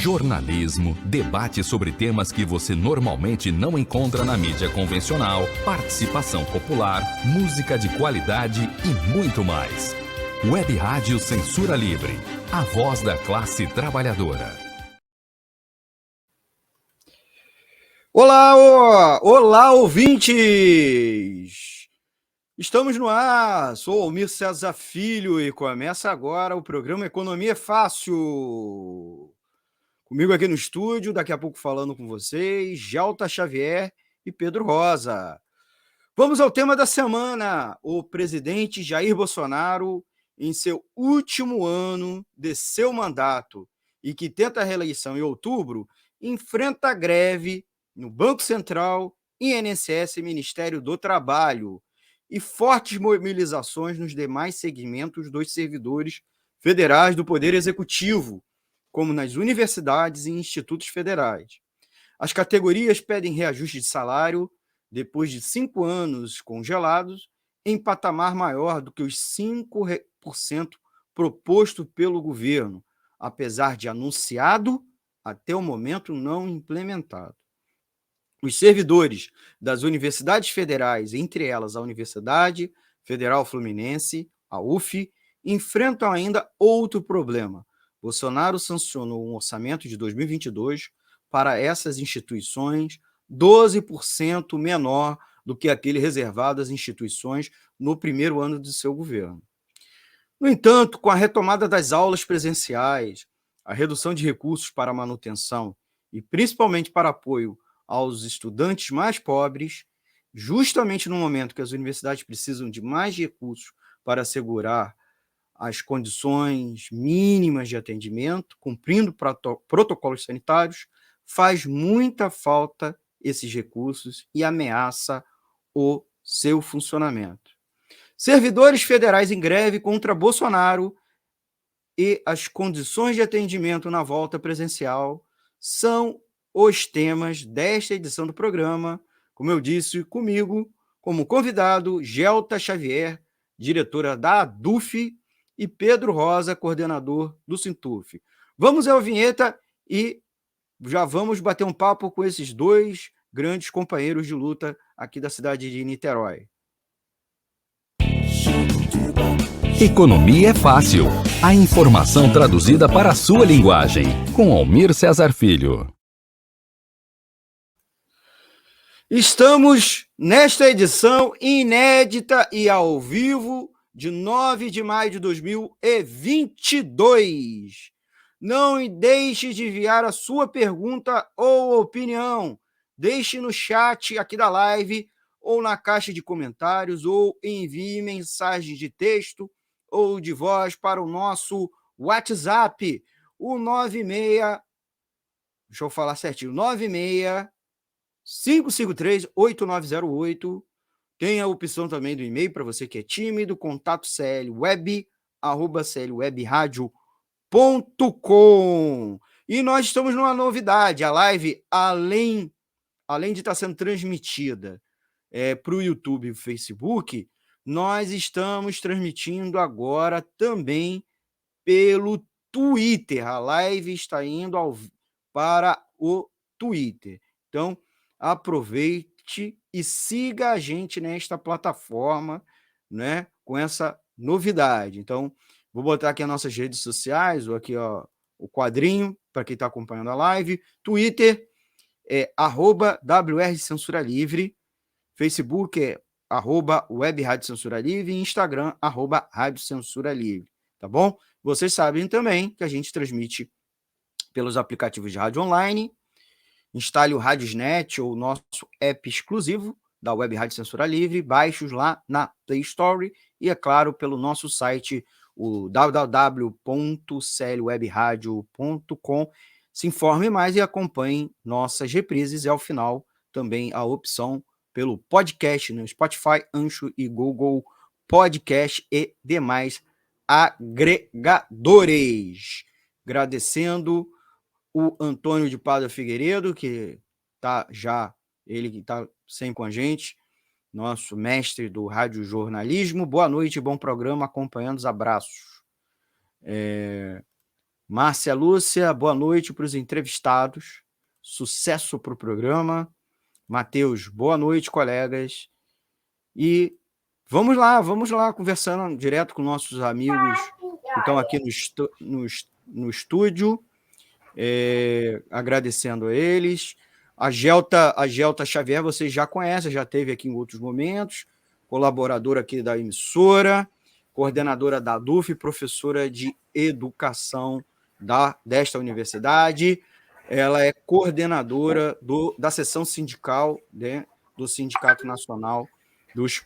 jornalismo, debate sobre temas que você normalmente não encontra na mídia convencional, participação popular, música de qualidade e muito mais. Web Rádio Censura Livre, a voz da classe trabalhadora. Olá, ouvintes! Estamos no ar, sou Almir César Filho e começa agora o programa Economia é Fácil. Comigo aqui no estúdio, daqui a pouco falando com vocês, Gelta Xavier e Pedro Rosa. Vamos ao tema da semana. O presidente Jair Bolsonaro, em seu último ano de seu mandato e que tenta a reeleição em outubro, enfrenta greve no Banco Central, INSS e Ministério do Trabalho e fortes mobilizações nos demais segmentos dos servidores federais do Poder Executivo, como nas universidades e institutos federais. As categorias pedem reajuste de salário depois de 5 anos congelados em patamar maior do que os 5% proposto pelo governo, apesar de anunciado, até o momento não implementado. Os servidores das universidades federais, entre elas a Universidade Federal Fluminense, a UF, enfrentam ainda outro problema. Bolsonaro sancionou um orçamento de 2022 para essas instituições 12% menor do que aquele reservado às instituições no primeiro ano de seu governo. No entanto, com a retomada das aulas presenciais, a redução de recursos para manutenção e principalmente para apoio aos estudantes mais pobres, justamente no momento que as universidades precisam de mais recursos para assegurar as condições mínimas de atendimento, cumprindo protocolos sanitários, faz muita falta esses recursos e ameaça o seu funcionamento. Servidores federais em greve contra Bolsonaro e as condições de atendimento na volta presencial são os temas desta edição do programa. Como eu disse, comigo, como convidado, Gelta Xavier, diretora da ADUF, e Pedro Rosa, coordenador do Sintuf. Vamos à vinheta e já vamos bater um papo com esses dois grandes companheiros de luta aqui da cidade de Niterói. Economia é Fácil. A informação traduzida para a sua linguagem. Com Almir César Filho. Estamos nesta edição inédita e ao vivo de 9 de maio de 2022. Não deixe de enviar a sua pergunta ou opinião. Deixe no chat aqui da live ou na caixa de comentários ou envie mensagem de texto ou de voz para o nosso WhatsApp, o 96, deixa eu falar certinho, 96-553-8908. Tem a opção também do e-mail para você que é tímido, contato clweb@clwebradio.com. E nós estamos numa novidade, a live, além de estar sendo transmitida para o YouTube e o Facebook, nós estamos transmitindo agora também pelo Twitter. A live está indo para o Twitter. Então, aproveite e siga a gente nesta plataforma, né, com essa novidade. Então, vou botar aqui as nossas redes sociais, ou aqui ó, o quadrinho, para quem está acompanhando a live. Twitter é @WR Censura Livre, Facebook é @Web Rádio Censura Livre e Instagram @Rádio Censura Livre, tá bom? Vocês sabem também que a gente transmite pelos aplicativos de rádio online. Instale o Radiosnet ou o nosso app exclusivo da Web Rádio Censura Livre, baixe-os lá na Play Store e, é claro, pelo nosso site, o www.clwebradio.com. Se informe mais e acompanhe nossas reprises e, ao final, também a opção pelo podcast no Spotify, Ancho e Google Podcast e demais agregadores. Agradecendo o Antônio de Padua Figueiredo, que está já, ele que está sempre com a gente, nosso mestre do radiojornalismo. Boa noite, bom programa, acompanhando os abraços. Márcia Lúcia, boa noite para os entrevistados. Sucesso para o programa. Matheus, boa noite, colegas. E vamos lá, conversando direto com nossos amigos que estão aqui no estúdio, agradecendo a eles. A Gelta Xavier, vocês já conhecem, já esteve aqui em outros momentos, colaboradora aqui da emissora, coordenadora da DUF, professora de educação desta universidade. Ela é coordenadora da seção sindical, né, do Sindicato Nacional dos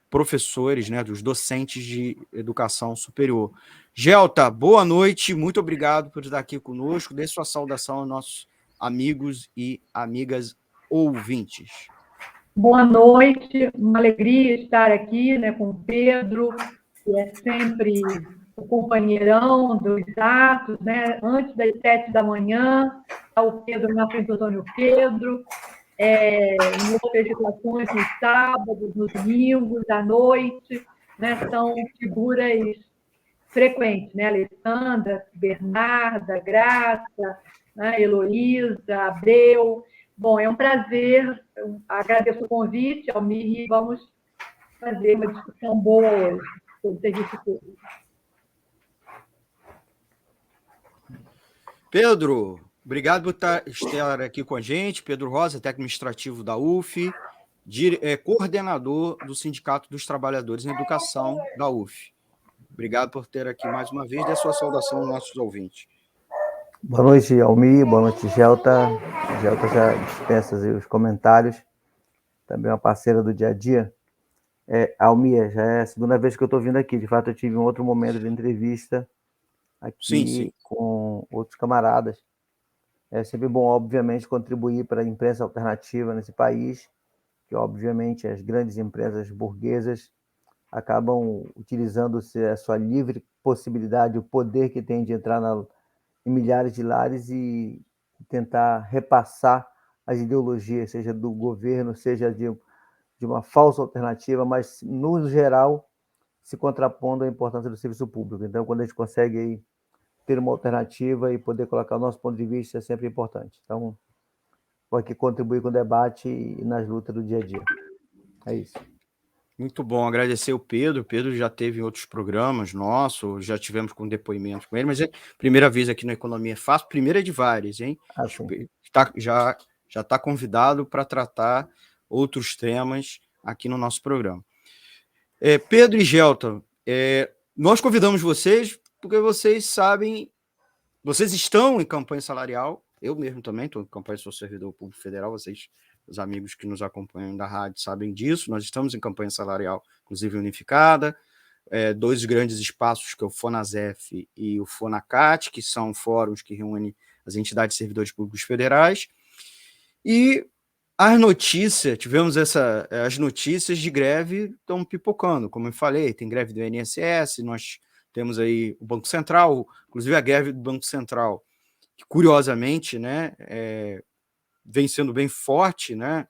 professores, né, dos docentes de educação superior. Gelta, boa noite, muito obrigado por estar aqui conosco. Dê sua saudação aos nossos amigos e amigas ouvintes. Boa noite, uma alegria estar aqui, né, com o Pedro, que é sempre o companheirão dos atos, né? Antes das 7 da manhã, está o Pedro na frente do Antônio Pedro, em outras situações, nos sábados, nos domingos, à noite, né? São figuras frequentes, né? Alessandra, Bernarda, Graça, né? Heloísa, Abreu. Bom, é um prazer, eu agradeço o convite, Almir, e vamos fazer uma discussão boa hoje sobre o serviço público. Pedro, obrigado por estar aqui com a gente. Pedro Rosa, técnico administrativo da UF, coordenador do Sindicato dos Trabalhadores em Educação da UF. Obrigado por ter aqui mais uma vez. Dê a sua saudação aos nossos ouvintes. Boa noite, Almir. Boa noite, Gelta. Gelta já dispensa os comentários. Também uma parceira do dia a dia. Almir, já é a segunda vez que eu estou vindo aqui. De fato, eu tive um outro momento de entrevista aqui sim. Com outros camaradas. É sempre bom, obviamente, contribuir para a imprensa alternativa nesse país, que, obviamente, as grandes empresas burguesas acabam utilizando-se a sua livre possibilidade, o poder que tem de entrar em milhares de lares e tentar repassar as ideologias, seja do governo, seja de uma falsa alternativa, mas, no geral, se contrapondo à importância do serviço público. Então, quando a gente consegue aí ter uma alternativa e poder colocar o nosso ponto de vista, é sempre importante. Então, vou aqui contribuir com o debate e nas lutas do dia a dia. É isso. Muito bom, agradecer o Pedro. O Pedro já teve em outros programas nossos, já tivemos com depoimentos com ele, mas é primeira vez aqui no Economia é Fácil, primeira de várias, hein? Já está convidado para tratar outros temas aqui no nosso programa. Pedro e Gelta, nós convidamos vocês porque vocês sabem, vocês estão em campanha salarial, eu mesmo também estou em campanha, sou servidor público federal, vocês, os amigos que nos acompanham da rádio sabem disso, nós estamos em campanha salarial, inclusive unificada, dois grandes espaços, que é o FONASEF e o FONACAT, que são fóruns que reúnem as entidades de servidores públicos federais, e as notícias, as notícias de greve estão pipocando, como eu falei, tem greve do INSS, nós temos aí o Banco Central, inclusive a greve do Banco Central, que curiosamente, né, vem sendo bem forte, né,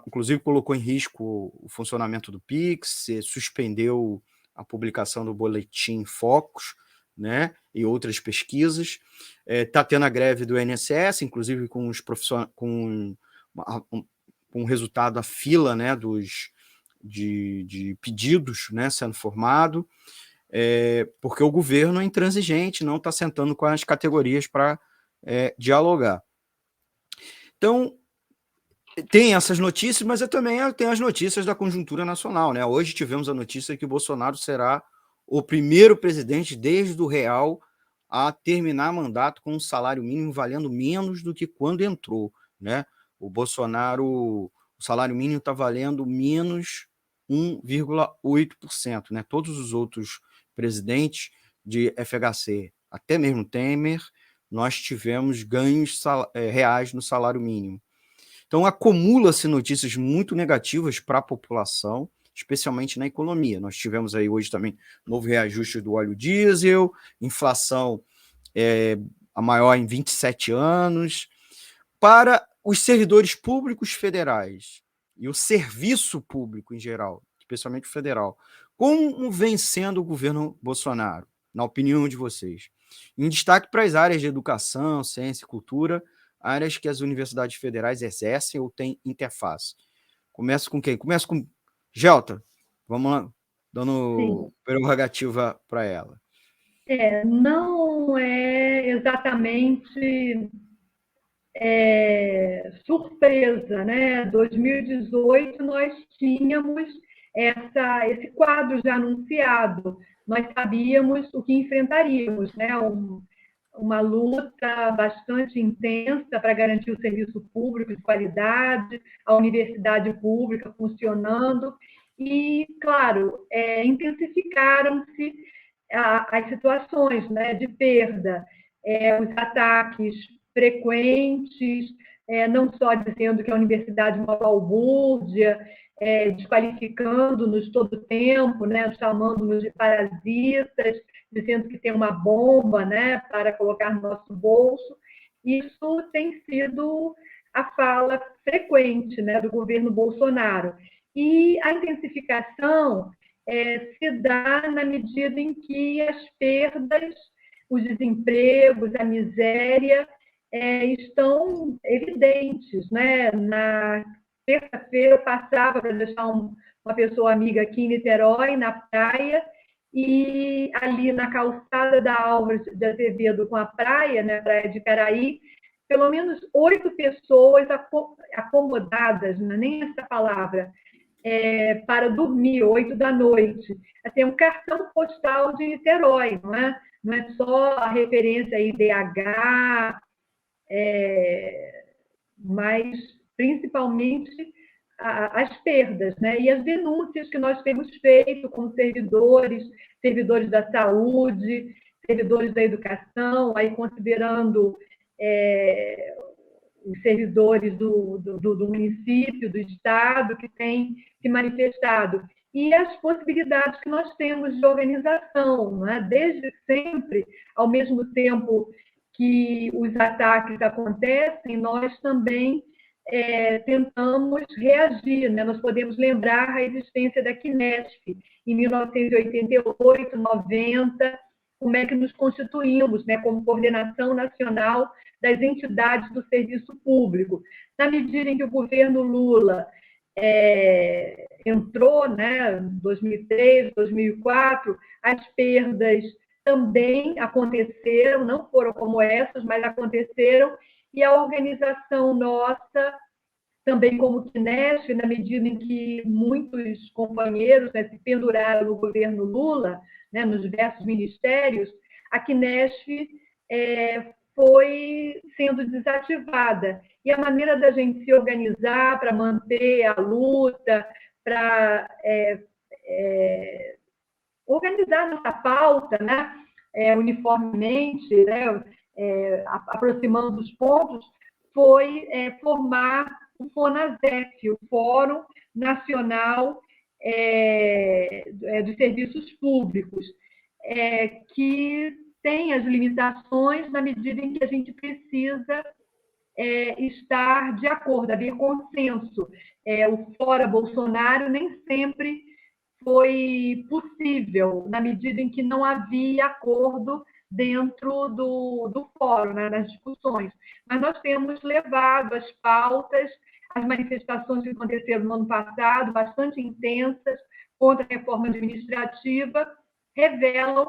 inclusive colocou em risco o funcionamento do PIX, suspendeu a publicação do boletim Focus, né, e outras pesquisas. Está tendo a greve do INSS, inclusive com os profissionais, com o resultado da fila, né, de pedidos, né, sendo formado, porque o governo é intransigente, não está sentando com as categorias para dialogar. Então, tem essas notícias, mas também tem as notícias da conjuntura nacional, né? Hoje tivemos a notícia que o Bolsonaro será o primeiro presidente desde o Real a terminar mandato com um salário mínimo valendo menos do que quando entrou, né? O Bolsonaro, o salário mínimo está valendo menos 1,8%, né? Todos os outros presidentes de FHC, até mesmo Temer, nós tivemos ganhos reais no salário mínimo. Então, acumula-se notícias muito negativas para a população, especialmente na economia. Nós tivemos aí hoje também novo reajuste do óleo diesel, inflação a maior em 27 anos. Para os servidores públicos federais e o serviço público em geral, especialmente o federal, como vem sendo o governo Bolsonaro? na opinião de vocês? Em destaque para as áreas de educação, ciência e cultura, áreas que as universidades federais exercem ou têm interface. Começa com quem? Começa com Gelta. Vamos lá, dando prerrogativa para ela. Não é exatamente surpresa, né? 2018 nós tínhamos esse quadro já anunciado, nós sabíamos o que enfrentaríamos, né? Uma luta bastante intensa para garantir o serviço público de qualidade, a universidade pública funcionando, e, claro, intensificaram-se as situações, né, de perda, os ataques frequentes, não só dizendo que a universidade é uma balbúrdia, desqualificando-nos todo o tempo, né, chamando-nos de parasitas, dizendo que tem uma bomba, né, para colocar no nosso bolso. Isso tem sido a fala frequente, né, do governo Bolsonaro. E a intensificação se dá na medida em que as perdas, os desempregos, a miséria estão evidentes, né? Na terça-feira eu passava para deixar uma pessoa amiga aqui em Niterói, na praia, e ali na calçada da Álvares de Azevedo com a praia, né, praia de Caraí, pelo menos 8 pessoas acomodadas, não é nem essa palavra, para dormir, 8 da noite. Tem um cartão postal de Niterói, não é? Não é só a referência a IDH, mas principalmente as perdas, né? E as denúncias que nós temos feito como servidores da saúde, servidores da educação, aí considerando os servidores do município, do estado, que têm se manifestado, e as possibilidades que nós temos de organização, né? Desde sempre, ao mesmo tempo que os ataques acontecem, nós também tentamos reagir, né? Nós podemos lembrar a existência da Quinesp em 1988, 90, como é que nos constituímos, né, como Coordenação Nacional das Entidades do Serviço Público. Na medida em que o governo Lula entrou, né, em 2003, 2004, as perdas também aconteceram, não foram como essas, mas aconteceram, e a organização nossa, também como Quinesp, na medida em que muitos companheiros, né, se penduraram no governo Lula, né, nos diversos ministérios, a Quinesp foi sendo desativada. E a maneira da gente se organizar para manter a luta, para organizar nossa pauta, né, uniformemente, né, aproximando os pontos, foi formar o FONASEF, o Fórum Nacional dos Serviços Públicos, que tem as limitações na medida em que a gente precisa estar de acordo, haver consenso. O fora Bolsonaro nem sempre foi possível, na medida em que não havia acordo dentro do fórum, né, nas discussões. Mas nós temos levado as pautas, as manifestações que aconteceram no ano passado, bastante intensas, contra a reforma administrativa, revelam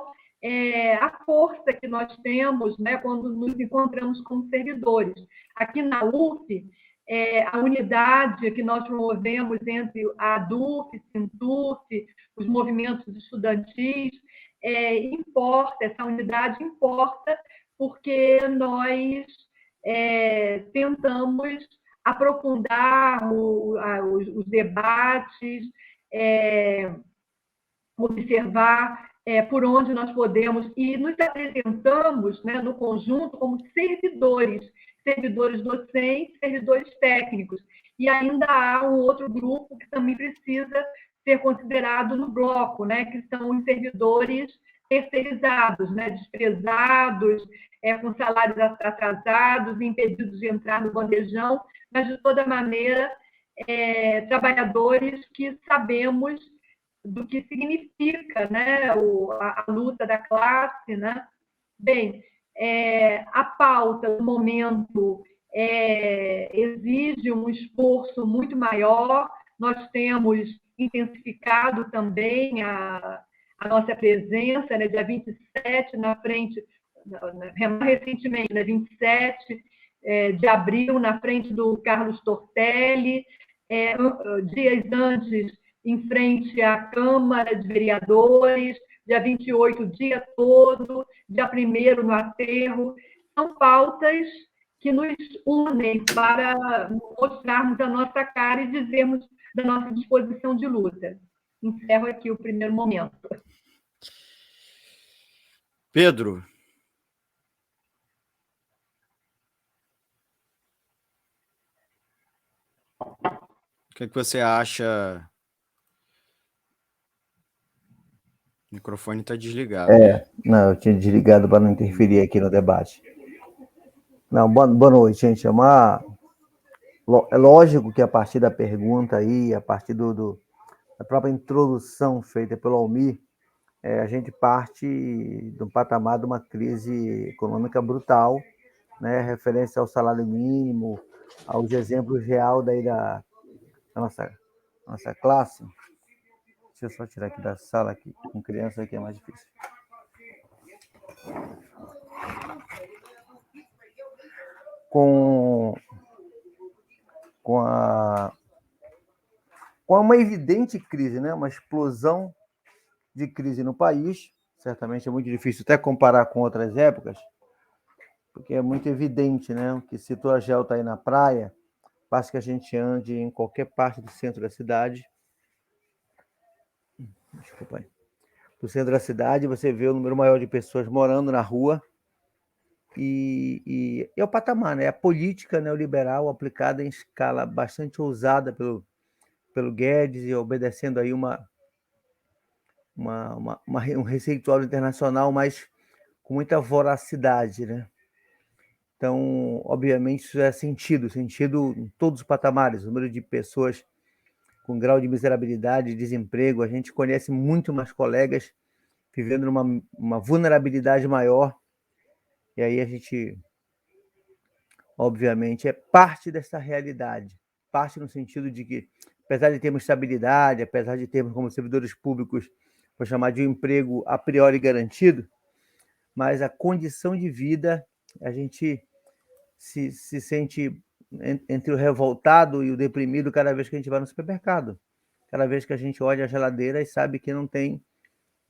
a força que nós temos, né, quando nos encontramos como servidores. Aqui na UF, a unidade que nós promovemos entre a ADUF, Sintuf, os movimentos estudantis, importa, essa unidade importa, porque nós tentamos aprofundar os debates, observar por onde nós podemos, e nos apresentamos, né, no conjunto como servidores docentes, servidores técnicos. E ainda há um outro grupo que também precisa ser considerado no bloco, né, que são os servidores terceirizados, né, desprezados, com salários atrasados, impedidos de entrar no bandejão, mas, de toda maneira, trabalhadores que sabemos do que significa, né, a luta da classe, né? Bem, a pauta do momento exige um esforço muito maior. Nós temos intensificado também a nossa presença, né, dia 27, na frente, recentemente, né, 27 de abril, na frente do Carlos Tortelli, dias antes, em frente à Câmara de Vereadores, dia 28, o dia todo, dia 1º no aterro. São pautas que nos unem para mostrarmos a nossa cara e dizermos da nossa disposição de luta. Encerro aqui o primeiro momento. Pedro. O que você acha? O microfone está desligado. Não, eu tinha desligado para não interferir aqui no debate. Não, boa noite, gente. É lógico que a partir da pergunta aí, a partir da própria introdução feita pelo Almir, a gente parte do patamar de uma crise econômica brutal, né, referência ao salário mínimo, aos exemplos reais daí da nossa classe. Deixa eu só tirar aqui da sala, aqui, com criança aqui é mais difícil. Com uma evidente crise, né? Uma explosão de crise no país. Certamente é muito difícil até comparar com outras épocas, porque é muito evidente, né? Que se tua gel está aí na praia, basta que a gente ande em qualquer parte do centro da cidade. Desculpa aí. Do centro da cidade, você vê o número maior de pessoas morando na rua. E é o patamar, né? A política neoliberal aplicada em escala bastante ousada pelo Guedes e obedecendo aí um receituário internacional, mas com muita voracidade, né? Então, obviamente, isso é sentido em todos os patamares, o número de pessoas com grau de miserabilidade, desemprego. A gente conhece muito mais colegas vivendo numa vulnerabilidade maior. E aí a gente, obviamente, é parte dessa realidade. Parte no sentido de que, apesar de termos estabilidade, apesar de termos como servidores públicos, vou chamar de um emprego a priori garantido, mas a condição de vida, a gente se sente entre o revoltado e o deprimido cada vez que a gente vai no supermercado. Cada vez que a gente olha a geladeira e sabe que não tem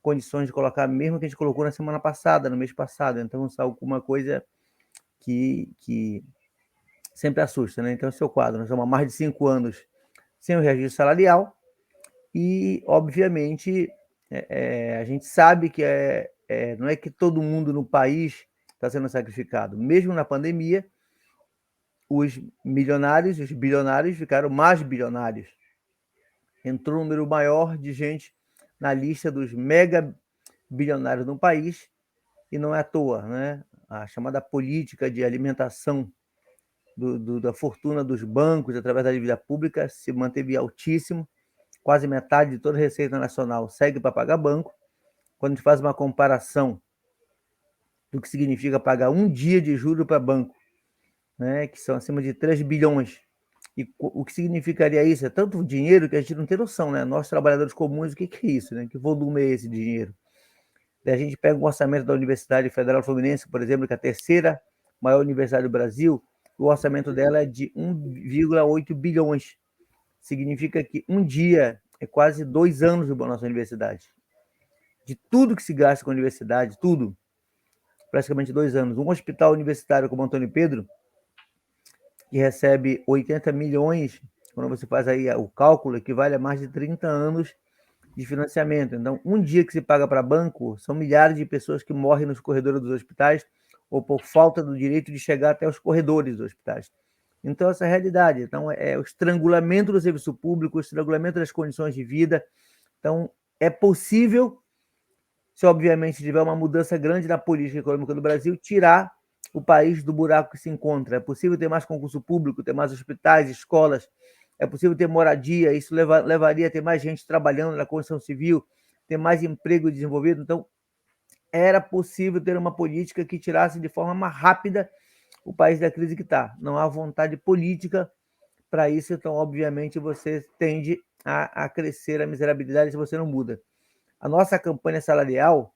condições de colocar, mesmo que a gente colocou na semana passada, no mês passado. Então, isso é alguma coisa que sempre assusta, né? Então, esse é o quadro. Nós estamos há mais de 5 anos sem o registro salarial e, obviamente, a gente sabe que não é que todo mundo no país está sendo sacrificado. Mesmo na pandemia, os milionários, os bilionários ficaram mais bilionários. Entrou um número maior de gente na lista dos mega bilionários no país, e não é à toa, né? A chamada política de alimentação da fortuna dos bancos através da dívida pública se manteve altíssimo, quase metade de toda a receita nacional segue para pagar banco. Quando a gente faz uma comparação do que significa pagar um dia de juro para banco, né, que são acima de 3 bilhões, e o que significaria isso? É tanto dinheiro que a gente não tem noção, né? Nós, trabalhadores comuns, o que é isso, né? Que volume é esse de dinheiro? Daí a gente pega o orçamento da Universidade Federal Fluminense, por exemplo, que é a terceira maior universidade do Brasil, o orçamento dela é de 1,8 bilhões. Significa que um dia é quase 2 anos da nossa universidade. De tudo que se gasta com a universidade, tudo, praticamente 2 anos. Um hospital universitário como Antônio Pedro, que recebe 80 milhões, quando você faz aí o cálculo, equivale a mais de 30 anos de financiamento. Então, um dia que se paga para banco, são milhares de pessoas que morrem nos corredores dos hospitais ou por falta do direito de chegar até os corredores dos hospitais. Então, essa é a realidade. Então, é o estrangulamento do serviço público, o estrangulamento das condições de vida. Então, é possível, se obviamente tiver uma mudança grande na política econômica do Brasil, tirar o país do buraco que se encontra. É possível ter mais concurso público, ter mais hospitais, escolas, é possível ter moradia, isso levaria a ter mais gente trabalhando na construção civil, ter mais emprego desenvolvido. Então, era possível ter uma política que tirasse de forma mais rápida o país da crise que está. Não há vontade política para isso, então, obviamente, você tende a crescer a miserabilidade se você não muda. A nossa campanha salarial,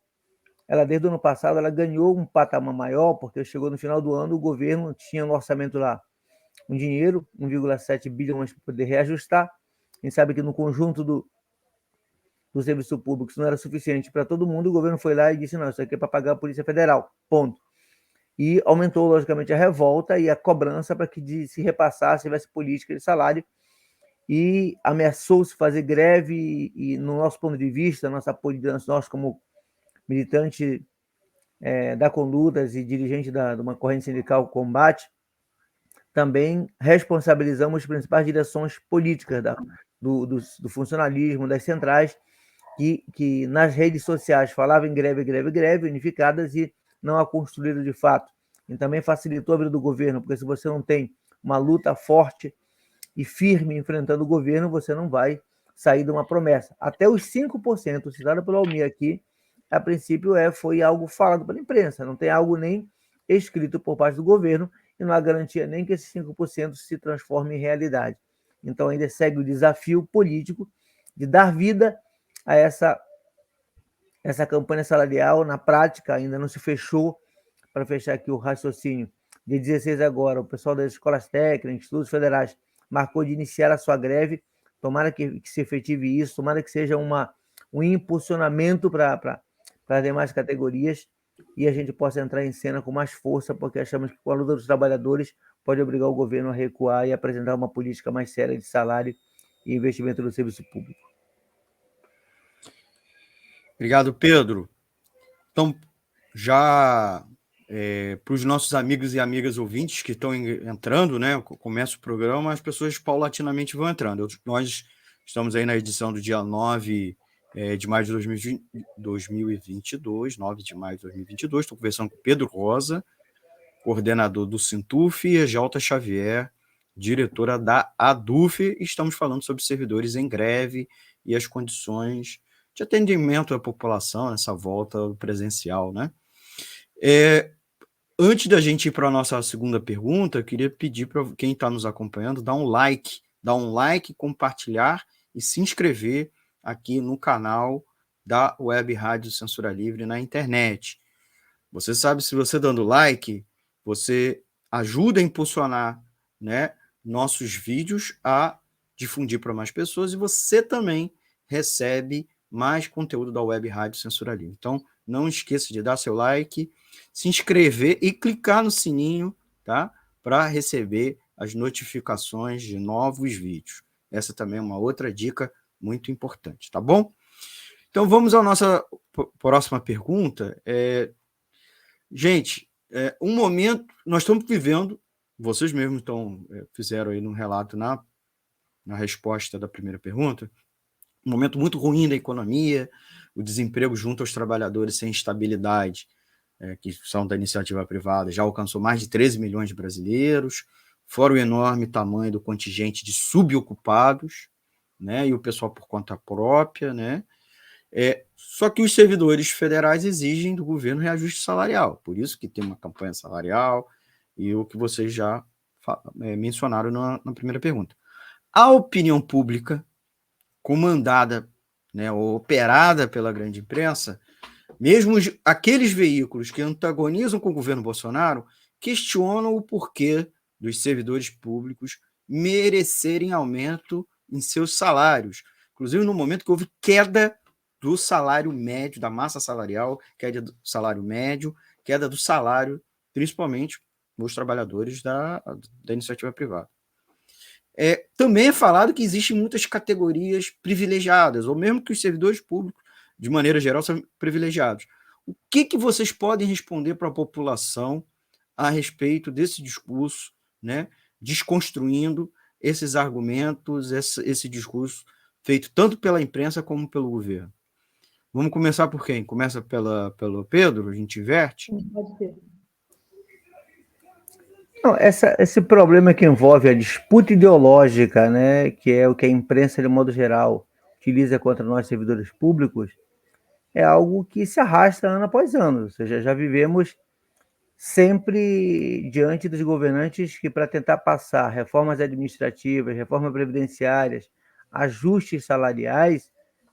ela desde o ano passado, ela ganhou um patamar maior, porque chegou no final do ano, o governo tinha no orçamento lá um dinheiro, 1,7 bilhões para poder reajustar. A gente sabe que no conjunto do serviço público isso não era suficiente para todo mundo, o governo foi lá e disse, não, isso aqui é para pagar a Polícia Federal, ponto. E aumentou, logicamente, a revolta e a cobrança para que se repassasse, tivesse política de salário, e ameaçou-se fazer greve, e no nosso ponto de vista, nós como militante da Conlutas e dirigente de uma corrente sindical Combate, também responsabilizamos as principais direções políticas do funcionalismo, das centrais, que nas redes sociais falavam em greve, unificadas, e não a construíram de fato. E também facilitou a vida do governo, porque se você não tem uma luta forte e firme enfrentando o governo, você não vai sair de uma promessa. Até os 5%, citado pelo Almir aqui, a princípio foi algo falado pela imprensa, não tem algo nem escrito por parte do governo, e não há garantia nem que esses 5% se transforme em realidade. Então ainda segue o desafio político de dar vida a essa campanha salarial. Na prática ainda não se fechou, para fechar aqui o raciocínio, dia 16 agora, o pessoal das escolas técnicas, institutos federais, marcou de iniciar a sua greve. Tomara que se efetive isso, tomara que seja um impulsionamento para as demais categorias, e a gente possa entrar em cena com mais força, porque achamos que com a luta dos trabalhadores pode obrigar o governo a recuar e apresentar uma política mais séria de salário e investimento no serviço público. Obrigado, Pedro. Então, já para os nossos amigos e amigas ouvintes que estão entrando, né? Começa o programa, as pessoas paulatinamente vão entrando. Nós estamos aí na edição do dia 9 de maio de 2022, 9 de maio de 2022. Estou conversando com Pedro Rosa, coordenador do Sintuf, e Egelta Xavier, diretora da ADUF. Estamos falando sobre servidores em greve e as condições de atendimento à população nessa volta presencial, né? Antes da gente ir para a nossa segunda pergunta, eu queria pedir para quem está nos acompanhando dar um like, compartilhar e se inscrever aqui no canal da Web Rádio Censura Livre na internet. Você sabe, se você dando like, você ajuda a impulsionar, né, nossos vídeos a difundir para mais pessoas, e você também recebe mais conteúdo da Web Rádio Censura Livre. Então, não esqueça de dar seu like, se inscrever e clicar no sininho, tá? Para receber as notificações de novos vídeos. Essa também é uma outra dica muito importante, tá bom? Então, vamos à nossa próxima pergunta. Gente, um momento, nós estamos vivendo, vocês mesmos fizeram aí um relato na resposta da primeira pergunta, um momento muito ruim da economia, o desemprego junto aos trabalhadores sem estabilidade, que são da iniciativa privada, já alcançou mais de 13 milhões de brasileiros, fora o enorme tamanho do contingente de subocupados, né, e o pessoal por conta própria, né? Só que os servidores federais exigem do governo reajuste salarial, por isso que tem uma campanha salarial, e o que vocês já mencionaram na primeira pergunta. A opinião pública, comandada, né, ou operada pela grande imprensa, mesmo aqueles veículos que antagonizam com o governo Bolsonaro, questionam o porquê dos servidores públicos merecerem aumento em seus salários, inclusive no momento que houve queda do salário médio, da massa salarial, queda do salário médio, queda do salário, principalmente dos trabalhadores da iniciativa privada. Também é falado que existem muitas categorias privilegiadas, ou mesmo que os servidores públicos, de maneira geral, são privilegiados. O que vocês podem responder para a população a respeito desse discurso, né, desconstruindo esses argumentos, esse discurso feito tanto pela imprensa como pelo governo? Vamos começar por quem? Começa pelo Pedro, a gente inverte? Pode ser. Não, esse problema que envolve a disputa ideológica, né, que é o que a imprensa, de modo geral, utiliza contra nós servidores públicos, é algo que se arrasta ano após ano. Ou seja, já vivemos sempre diante dos governantes que, para tentar passar reformas administrativas, reformas previdenciárias, ajustes salariais,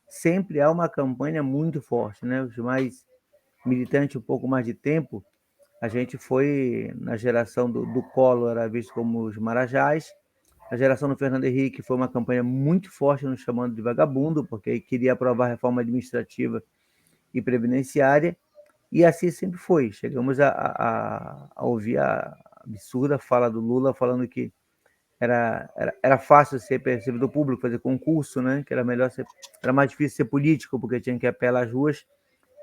sempre há uma campanha muito forte, né? Os mais militantes, um pouco mais de tempo, a gente foi, na geração do Collor, era visto como os marajás. A geração do Fernando Henrique foi uma campanha muito forte, nos chamando de vagabundo, porque queria aprovar a reforma administrativa e previdenciária, e assim sempre foi. Chegamos a ouvir a absurda fala do Lula, falando que era fácil ser servidor público, fazer concurso, né? Que era melhor era mais difícil ser político, porque tinha que ir a pé às ruas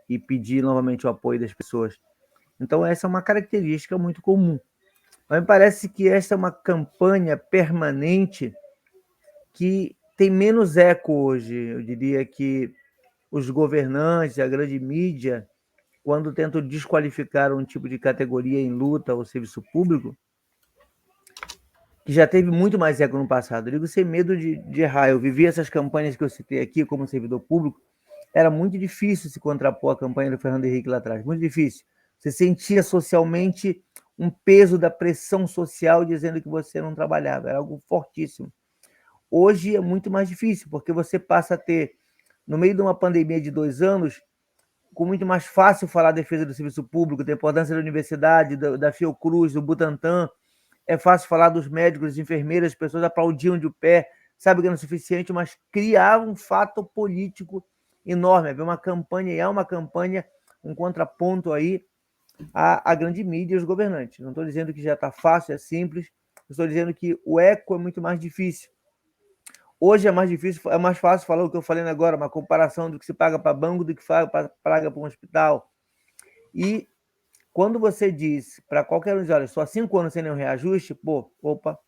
e pedir novamente o apoio das pessoas. Então, essa é uma característica muito comum. Mas me parece que essa é uma campanha permanente que tem menos eco hoje. Eu diria que os governantes, a grande mídia, quando tentam desqualificar um tipo de categoria em luta ou serviço público, que já teve muito mais eco no passado. Eu digo sem medo de errar. Eu vivi essas campanhas que eu citei aqui como servidor público. Era muito difícil se contrapor à campanha do Fernando Henrique lá atrás. Muito difícil. Você sentia socialmente um peso da pressão social dizendo que você não trabalhava. Era algo fortíssimo. Hoje é muito mais difícil, porque você passa a ter, no meio de uma pandemia de 2 anos, com muito mais fácil falar a defesa do serviço público, da importância da universidade, da Fiocruz, do Butantan. É fácil falar dos médicos, das enfermeiras, as pessoas aplaudiam de pé, sabe que não é suficiente, mas criar um fato político enorme. Havia uma campanha, e há uma campanha, um contraponto aí à grande mídia e aos governantes. Não estou dizendo que já está fácil, é simples, estou dizendo que o eco é muito mais difícil. Hoje é mais difícil, é mais fácil falar o que eu falei agora, uma comparação do que se paga para banco do que paga para um hospital. E quando você diz para qualquer um, olha, só 5 anos sem nenhum reajuste, pô, opa,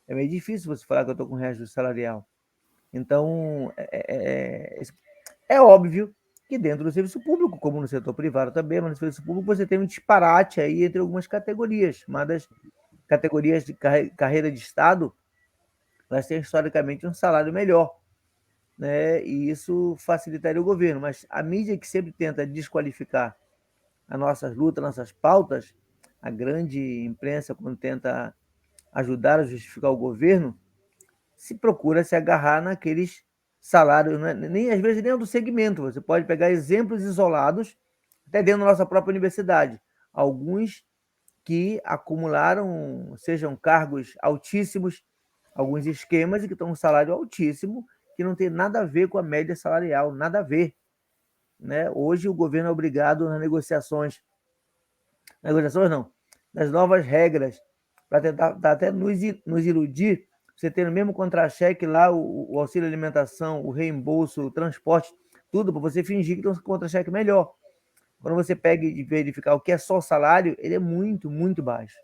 é meio difícil você falar que eu estou com reajuste salarial. Então, é óbvio que dentro do serviço público, como no setor privado também, mas no serviço público você tem um disparate aí entre algumas categorias. Uma das categorias de carreira de Estado, elas têm historicamente um salário melhor, né? E isso facilitaria o governo. Mas a mídia que sempre tenta desqualificar as nossas lutas, nossas pautas, a grande imprensa, quando tenta ajudar a justificar o governo, se procura se agarrar naqueles salários, né? Nem às vezes nem do segmento. Você pode pegar exemplos isolados, até dentro da nossa própria universidade. Alguns que acumularam, sejam cargos altíssimos, alguns esquemas e que estão com um salário altíssimo, que não tem nada a ver com a média salarial, nada a ver. Né? Hoje o governo é obrigado nas negociações não, nas novas regras, para tentar até nos iludir, você ter no mesmo contra-cheque lá o auxílio alimentação, o reembolso, o transporte, tudo para você fingir que tem um contra-cheque melhor. Quando você pega e verificar o que é só o salário, ele é muito, muito baixo.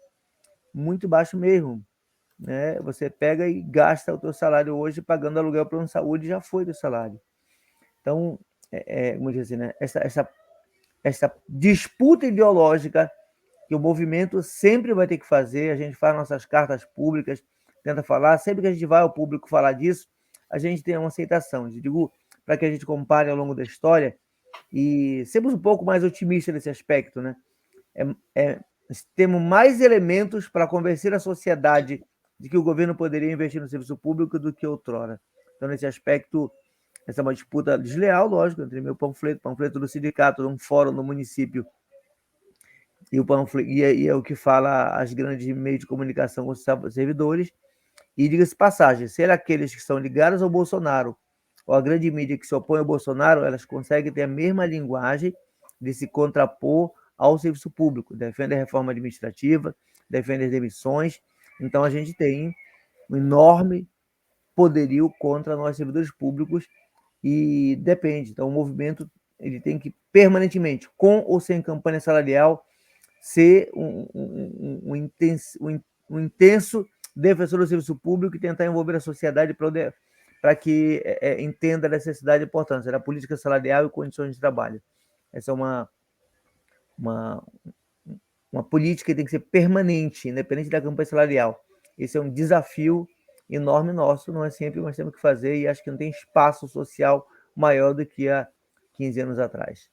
Muito baixo mesmo. Né? Você pega e gasta o teu salário hoje pagando aluguel plano de saúde, já foi do salário. Então, como eu disse, né? essa disputa ideológica que o movimento sempre vai ter que fazer, a gente faz nossas cartas públicas, tenta falar, sempre que a gente vai ao público falar disso, a gente tem uma aceitação. Eu digo, para que a gente compare ao longo da história, e sermos um pouco mais otimistas nesse aspecto, né? Temos mais elementos para convencer a sociedade de que o governo poderia investir no serviço público do que outrora. Então, nesse aspecto, essa é uma disputa desleal, lógico, entre meu panfleto do sindicato, um fórum no município, e o panfleto, e é o que fala as grandes meios de comunicação com os servidores. E diga-se passagem, ser aqueles que são ligados ao Bolsonaro ou a grande mídia que se opõe ao Bolsonaro, elas conseguem ter a mesma linguagem de se contrapor ao serviço público, defende a reforma administrativa, defende as demissões. Então a gente tem um enorme poderio contra nós servidores públicos e depende. Então o movimento ele tem que permanentemente, com ou sem campanha salarial, ser um intenso defensor do serviço público e tentar envolver a sociedade para que entenda a necessidade e a importância da política salarial e condições de trabalho. Essa é um uma política que tem que ser permanente, independente da campanha salarial. Esse é um desafio enorme nosso, não é sempre que nós temos que fazer, e acho que não tem espaço social maior do que há 15 anos atrás.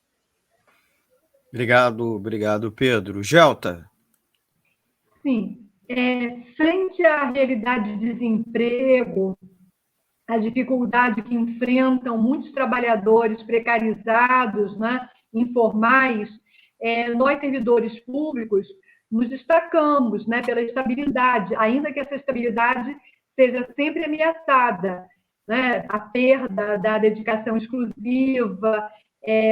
Obrigado, Pedro. Gelta? Sim. Frente à realidade de desemprego, a dificuldade que enfrentam muitos trabalhadores precarizados, né, informais, nós, servidores públicos, nos destacamos, né, pela estabilidade, ainda que essa estabilidade seja sempre ameaçada, né, a perda da dedicação exclusiva,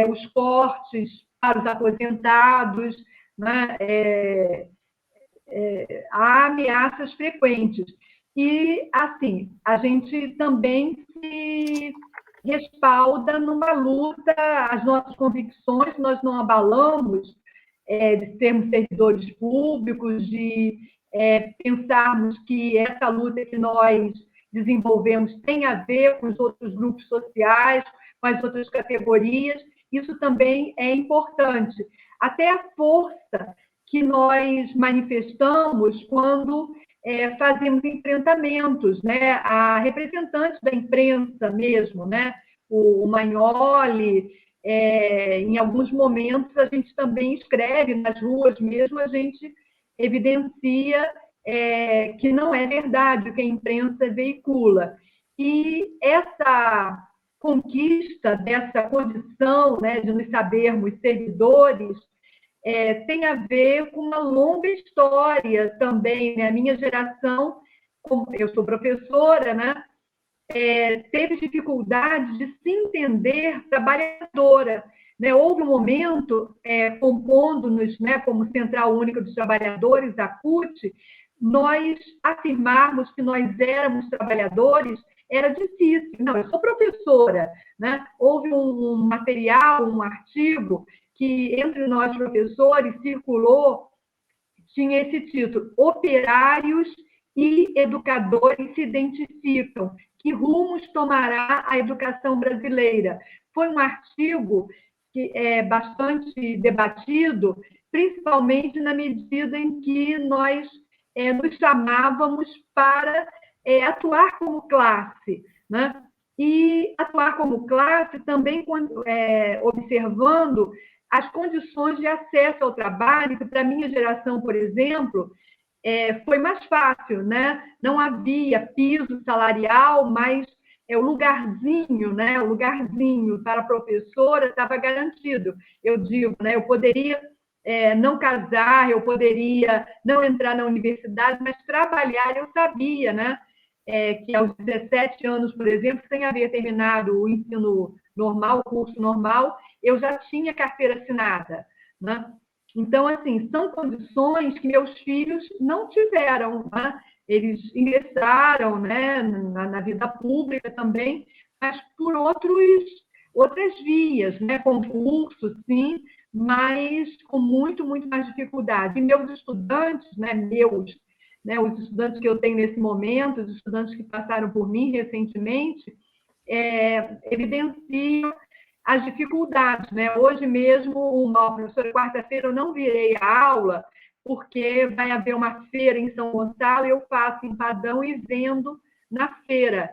os cortes para os aposentados, né, há ameaças frequentes. E, assim, a gente também se respalda numa luta, as nossas convicções, nós não abalamos de sermos servidores públicos, de pensarmos que essa luta que nós desenvolvemos tem a ver com os outros grupos sociais, com as outras categorias. Isso também é importante. Até a força que nós manifestamos quando fazemos enfrentamentos, né? A representantes da imprensa mesmo, né? O Magnoli, em alguns momentos a gente também escreve nas ruas mesmo, a gente evidencia que não é verdade o que a imprensa veicula. E essa conquista dessa condição, né, de nos sabermos servidores, tem a ver com uma longa história também, né? A minha geração, eu sou professora, né? Teve dificuldade de se entender trabalhadora, né? Houve um momento, compondo-nos, né, como Central Única dos Trabalhadores, a CUT, nós afirmarmos que nós éramos trabalhadores era difícil. Não, eu sou professora, né? Houve um material, um artigo que entre nós professores circulou, tinha esse título: Operários e Educadores se identificam. Que rumos tomará a educação brasileira? Foi um artigo que é bastante debatido, principalmente na medida em que nós nos chamávamos para atuar como classe, né? E atuar como classe também observando as condições de acesso ao trabalho, que para a minha geração, por exemplo, foi mais fácil, né? Não havia piso salarial, mas o lugarzinho, né? O lugarzinho para a professora estava garantido. Eu digo, né? Eu poderia não casar, eu poderia não entrar na universidade, mas trabalhar eu sabia, né? Que aos 17 anos, por exemplo, sem haver terminado o ensino normal, o curso normal, eu já tinha carteira assinada, né? Então, assim, são condições que meus filhos não tiveram, né? Eles ingressaram, né, na vida pública também, mas por outras vias, né? Concurso, sim, mas com muito mais dificuldade. E meus estudantes, né, os estudantes que eu tenho nesse momento, os estudantes que passaram por mim recentemente, evidenciam as dificuldades, né? Hoje mesmo, professora, quarta-feira eu não virei a aula, porque vai haver uma feira em São Gonçalo, e eu faço empadão e vendo na feira.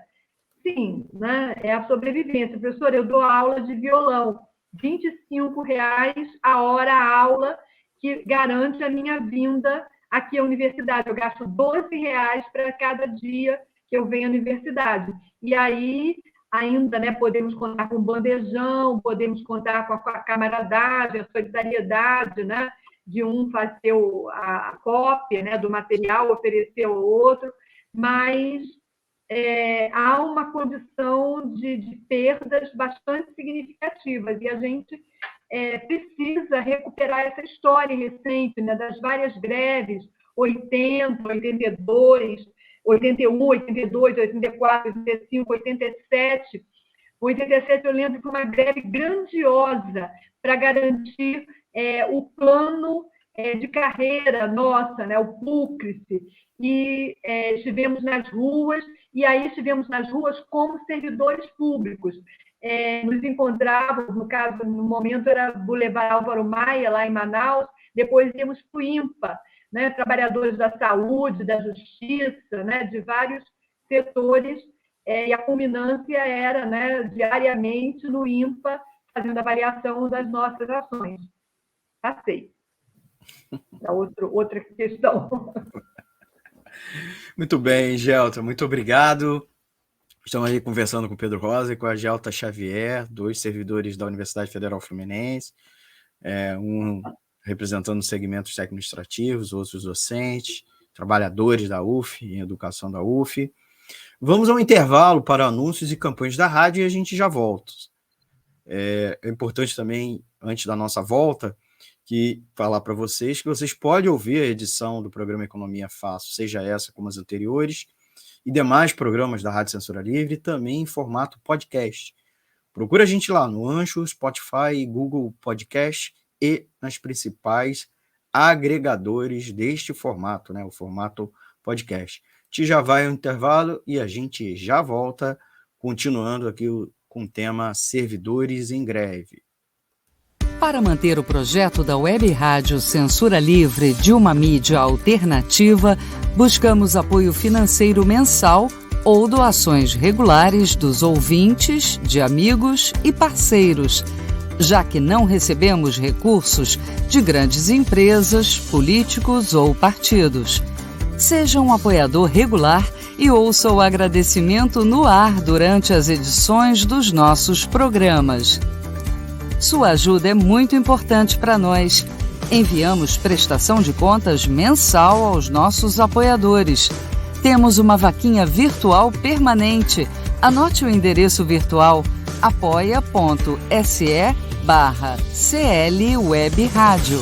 Sim, né? É a sobrevivência. Professora, eu dou aula de violão, R$ 25,00 a hora a aula, que garante a minha vinda aqui à universidade. Eu gasto R$ 12,00 para cada dia que eu venho à universidade. E aí, ainda, né, podemos contar com bandejão, podemos contar com a camaradagem, a solidariedade, né, de um fazer a cópia, né, do material, oferecer ao outro, mas há uma condição de perdas bastante significativas, e a gente precisa recuperar essa história recente, né, das várias greves, 80, 82, 81, 82, 84, 85, 87. 87, eu lembro que foi uma greve grandiosa para garantir o plano de carreira nossa, né, o PUCRIS, e estivemos nas ruas, e aí estivemos nas ruas como servidores públicos. nos encontrávamos, no caso, no momento era Boulevard Álvaro Maia, lá em Manaus, depois íamos para o INPA, né? Trabalhadores da saúde, da justiça, né? De vários setores, e a culminância era, né, diariamente no INPA, fazendo avaliação das nossas ações. Passei. Outra questão. Muito bem, Gelta, muito obrigado. Estamos aí conversando com o Pedro Rosa e com a Gelta Xavier, 2 servidores da Universidade Federal Fluminense, um representando segmentos administrativos, outros docentes, trabalhadores da UF, em educação da UF. Vamos ao intervalo para anúncios e campanhas da rádio e a gente já volta. É importante também, antes da nossa volta, falar para vocês que vocês podem ouvir a edição do programa Economia Fácil, seja essa como as anteriores, e demais programas da Rádio Censura Livre, também em formato podcast. Procura a gente lá no Anchor, Spotify, Google Podcast e nas principais agregadores deste formato, né, o formato podcast. A gente já vai ao intervalo e a gente já volta, continuando aqui com o tema Servidores em Greve. Para manter o projeto da Web Rádio Censura Livre de uma mídia alternativa, buscamos apoio financeiro mensal ou doações regulares dos ouvintes, de amigos e parceiros, já que não recebemos recursos de grandes empresas, políticos ou partidos. Seja um apoiador regular e ouça o agradecimento no ar durante as edições dos nossos programas. Sua ajuda é muito importante para nós. Enviamos prestação de contas mensal aos nossos apoiadores. Temos uma vaquinha virtual permanente. Anote o endereço virtual apoia.se/CLWebRádio.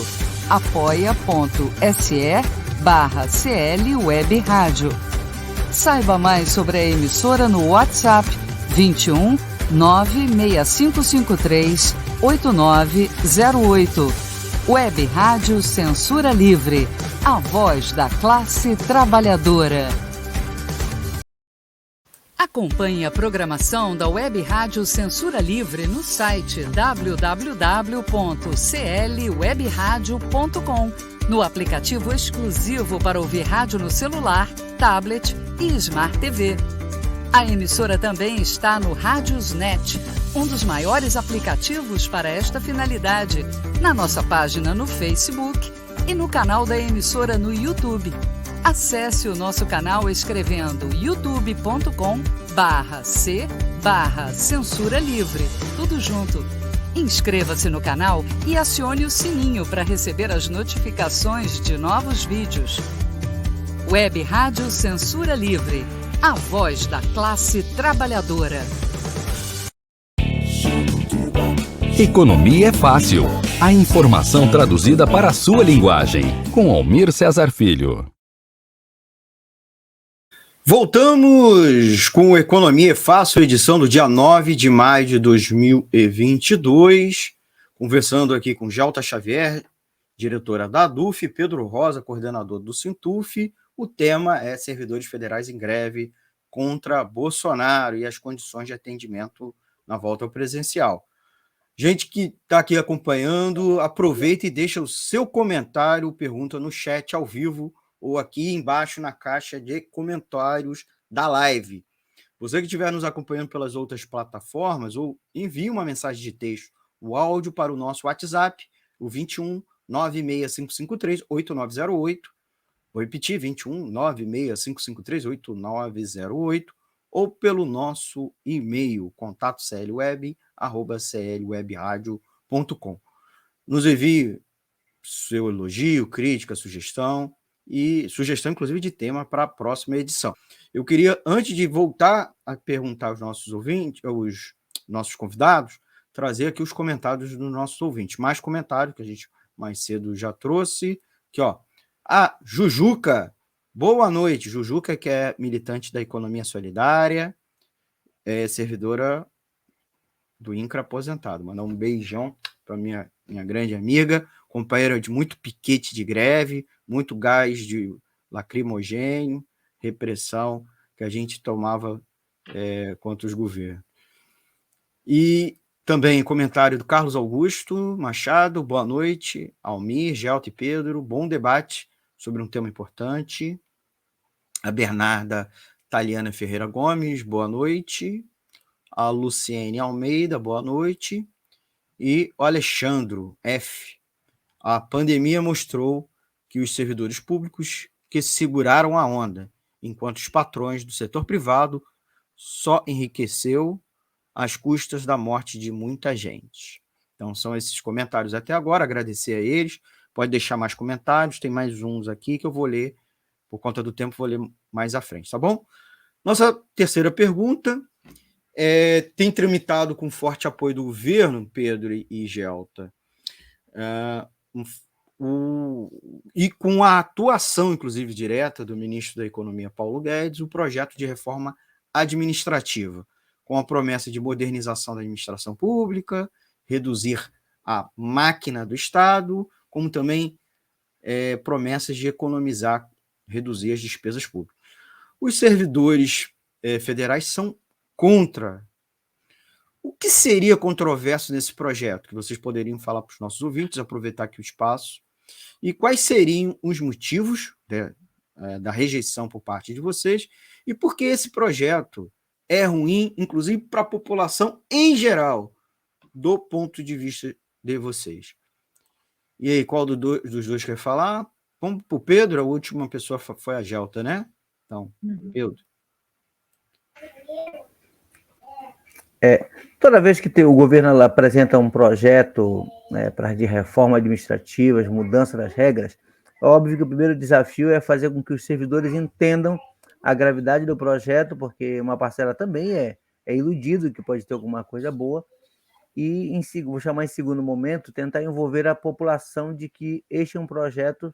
apoia.se/CLWebRádio. Saiba mais sobre a emissora no WhatsApp 21 96553 8908. Web Rádio Censura Livre, a voz da classe trabalhadora. Acompanhe a programação da Web Rádio Censura Livre no site www.clwebradio.com, no aplicativo exclusivo para ouvir rádio no celular, tablet e Smart TV. A emissora também está no Radiosnet, um dos maiores aplicativos para esta finalidade, na nossa página no Facebook e no canal da emissora no YouTube. Acesse o nosso canal escrevendo youtube.com/c/Censura Livre, tudo junto. Inscreva-se no canal e acione o sininho para receber as notificações de novos vídeos. Web Rádio Censura Livre, a voz da classe trabalhadora. Economia é fácil. A informação traduzida para a sua linguagem. Com Almir Cesar Filho. Voltamos com Economia é Fácil, edição do dia 9 de maio de 2022. Conversando aqui com Gelta Xavier, diretora da ADUF, Pedro Rosa, coordenador do Sintuf. O tema é servidores federais em greve contra Bolsonaro e as condições de atendimento na volta ao presencial. Gente que está aqui acompanhando, aproveita e deixa o seu comentário, pergunta no chat ao vivo ou aqui embaixo na caixa de comentários da live. Você que estiver nos acompanhando pelas outras plataformas, ou envie uma mensagem de texto, o áudio para o nosso WhatsApp, o 21 96553 8908. Vou repetir, 21 96553 8908, ou pelo nosso e-mail, contato@clwebradio.com. Nos envie seu elogio, crítica, sugestão, inclusive de tema para a próxima edição. Eu queria, antes de voltar a perguntar aos nossos ouvintes, aos nossos convidados, trazer aqui os comentários dos nossos ouvintes. Mais comentários que a gente mais cedo já trouxe. Aqui, ó. A Jujuca, boa noite. Jujuca, que é militante da Economia Solidária, é servidora do INCRA aposentado. Mandar um beijão para minha grande amiga, companheira de muito piquete de greve, muito gás de lacrimogênio, repressão que a gente tomava contra os governos. E também comentário do Carlos Augusto Machado, boa noite, Almir, Gelta e Pedro, bom debate sobre um tema importante. A Bernarda Taliana Ferreira Gomes, boa noite. A Luciene Almeida, boa noite. E o Alexandro F. A pandemia mostrou que os servidores públicos que seguraram a onda, enquanto os patrões do setor privado só enriqueceu às custas da morte de muita gente. Então, são esses comentários até agora, agradecer a eles. Pode deixar mais comentários, tem mais uns aqui que eu vou ler, por conta do tempo, vou ler mais à frente, tá bom? Nossa terceira pergunta tem tramitado com forte apoio do governo, Pedro e Gelta, e com a atuação, inclusive, direta do ministro da Economia, Paulo Guedes, o projeto de reforma administrativa, com a promessa de modernização da administração pública, reduzir a máquina do Estado, como também promessas de economizar, reduzir as despesas públicas. Os servidores federais são contra. O que seria controverso nesse projeto? Que vocês poderiam falar para os nossos ouvintes, aproveitar aqui o espaço. E quais seriam os motivos da rejeição por parte de vocês? E por que esse projeto é ruim, inclusive para a população em geral, do ponto de vista de vocês? E aí, qual dos dois quer falar? Vamos para o Pedro, a última pessoa foi a Gelta, né? Então, Pedro. Toda vez que o governo apresenta um projeto de reforma administrativa, mudança das regras, é óbvio que o primeiro desafio é fazer com que os servidores entendam a gravidade do projeto, porque uma parcela também é iludido, que pode ter alguma coisa boa, e, vou chamar em segundo momento, tentar envolver a população de que este é um projeto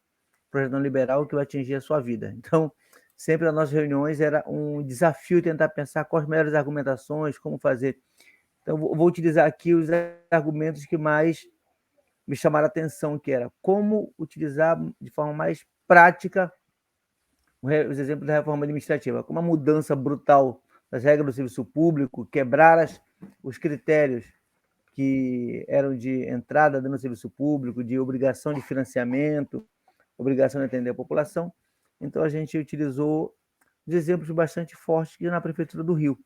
não liberal que vai atingir a sua vida. Então, sempre nas nossas reuniões era um desafio tentar pensar quais as melhores argumentações, como fazer. Então, vou utilizar aqui os argumentos que mais me chamaram a atenção, que era como utilizar de forma mais prática os exemplos da reforma administrativa, como a mudança brutal das regras do serviço público, quebrar os critérios que eram de entrada no serviço público, de obrigação de financiamento, obrigação de atender a população. Então, a gente utilizou os exemplos bastante fortes na Prefeitura do Rio.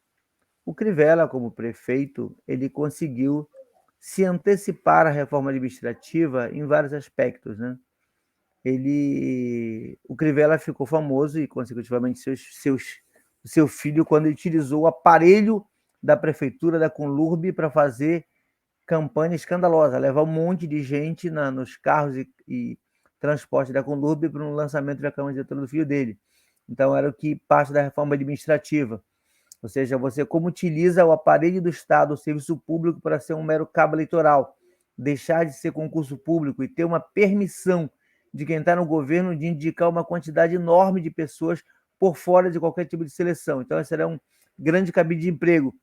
O Crivella, como prefeito, ele conseguiu se antecipar à reforma administrativa em vários aspectos, né? O Crivella ficou famoso e, consecutivamente, o seu filho, quando ele utilizou o aparelho da Prefeitura, da Conlurb, para fazer campanha escandalosa, levar um monte de gente nos carros e transporte da Conlurb para um lançamento da candidatura do filho dele. Então, era o que parte da reforma administrativa. Ou seja, você como utiliza o aparelho do Estado, o serviço público, para ser um mero cabo eleitoral, deixar de ser concurso público e ter uma permissão de quem está no governo de indicar uma quantidade enorme de pessoas por fora de qualquer tipo de seleção. Então, esse era um grande cabide de emprego.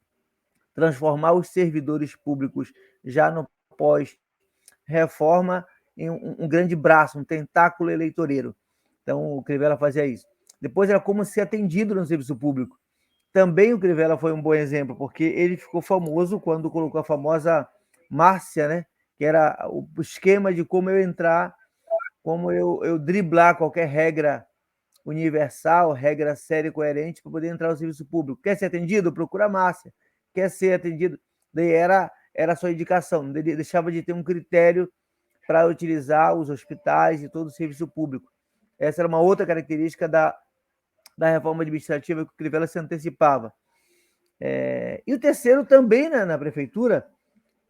Transformar os servidores públicos já no pós-reforma em um grande braço, um tentáculo eleitoreiro. Então, o Crivella fazia isso. Depois era como ser atendido no serviço público. Também o Crivella foi um bom exemplo, porque ele ficou famoso quando colocou a famosa Márcia, né? Que era o esquema de como eu entrar, como eu driblar qualquer regra universal, regra séria e coerente para poder entrar no serviço público. Quer ser atendido? Procura a Márcia. Quer ser atendido? Daí era a sua indicação. Ele deixava de ter um critério para utilizar os hospitais e todo o serviço público. Essa era uma outra característica da reforma administrativa que o Crivella se antecipava. E o terceiro também, né, na prefeitura,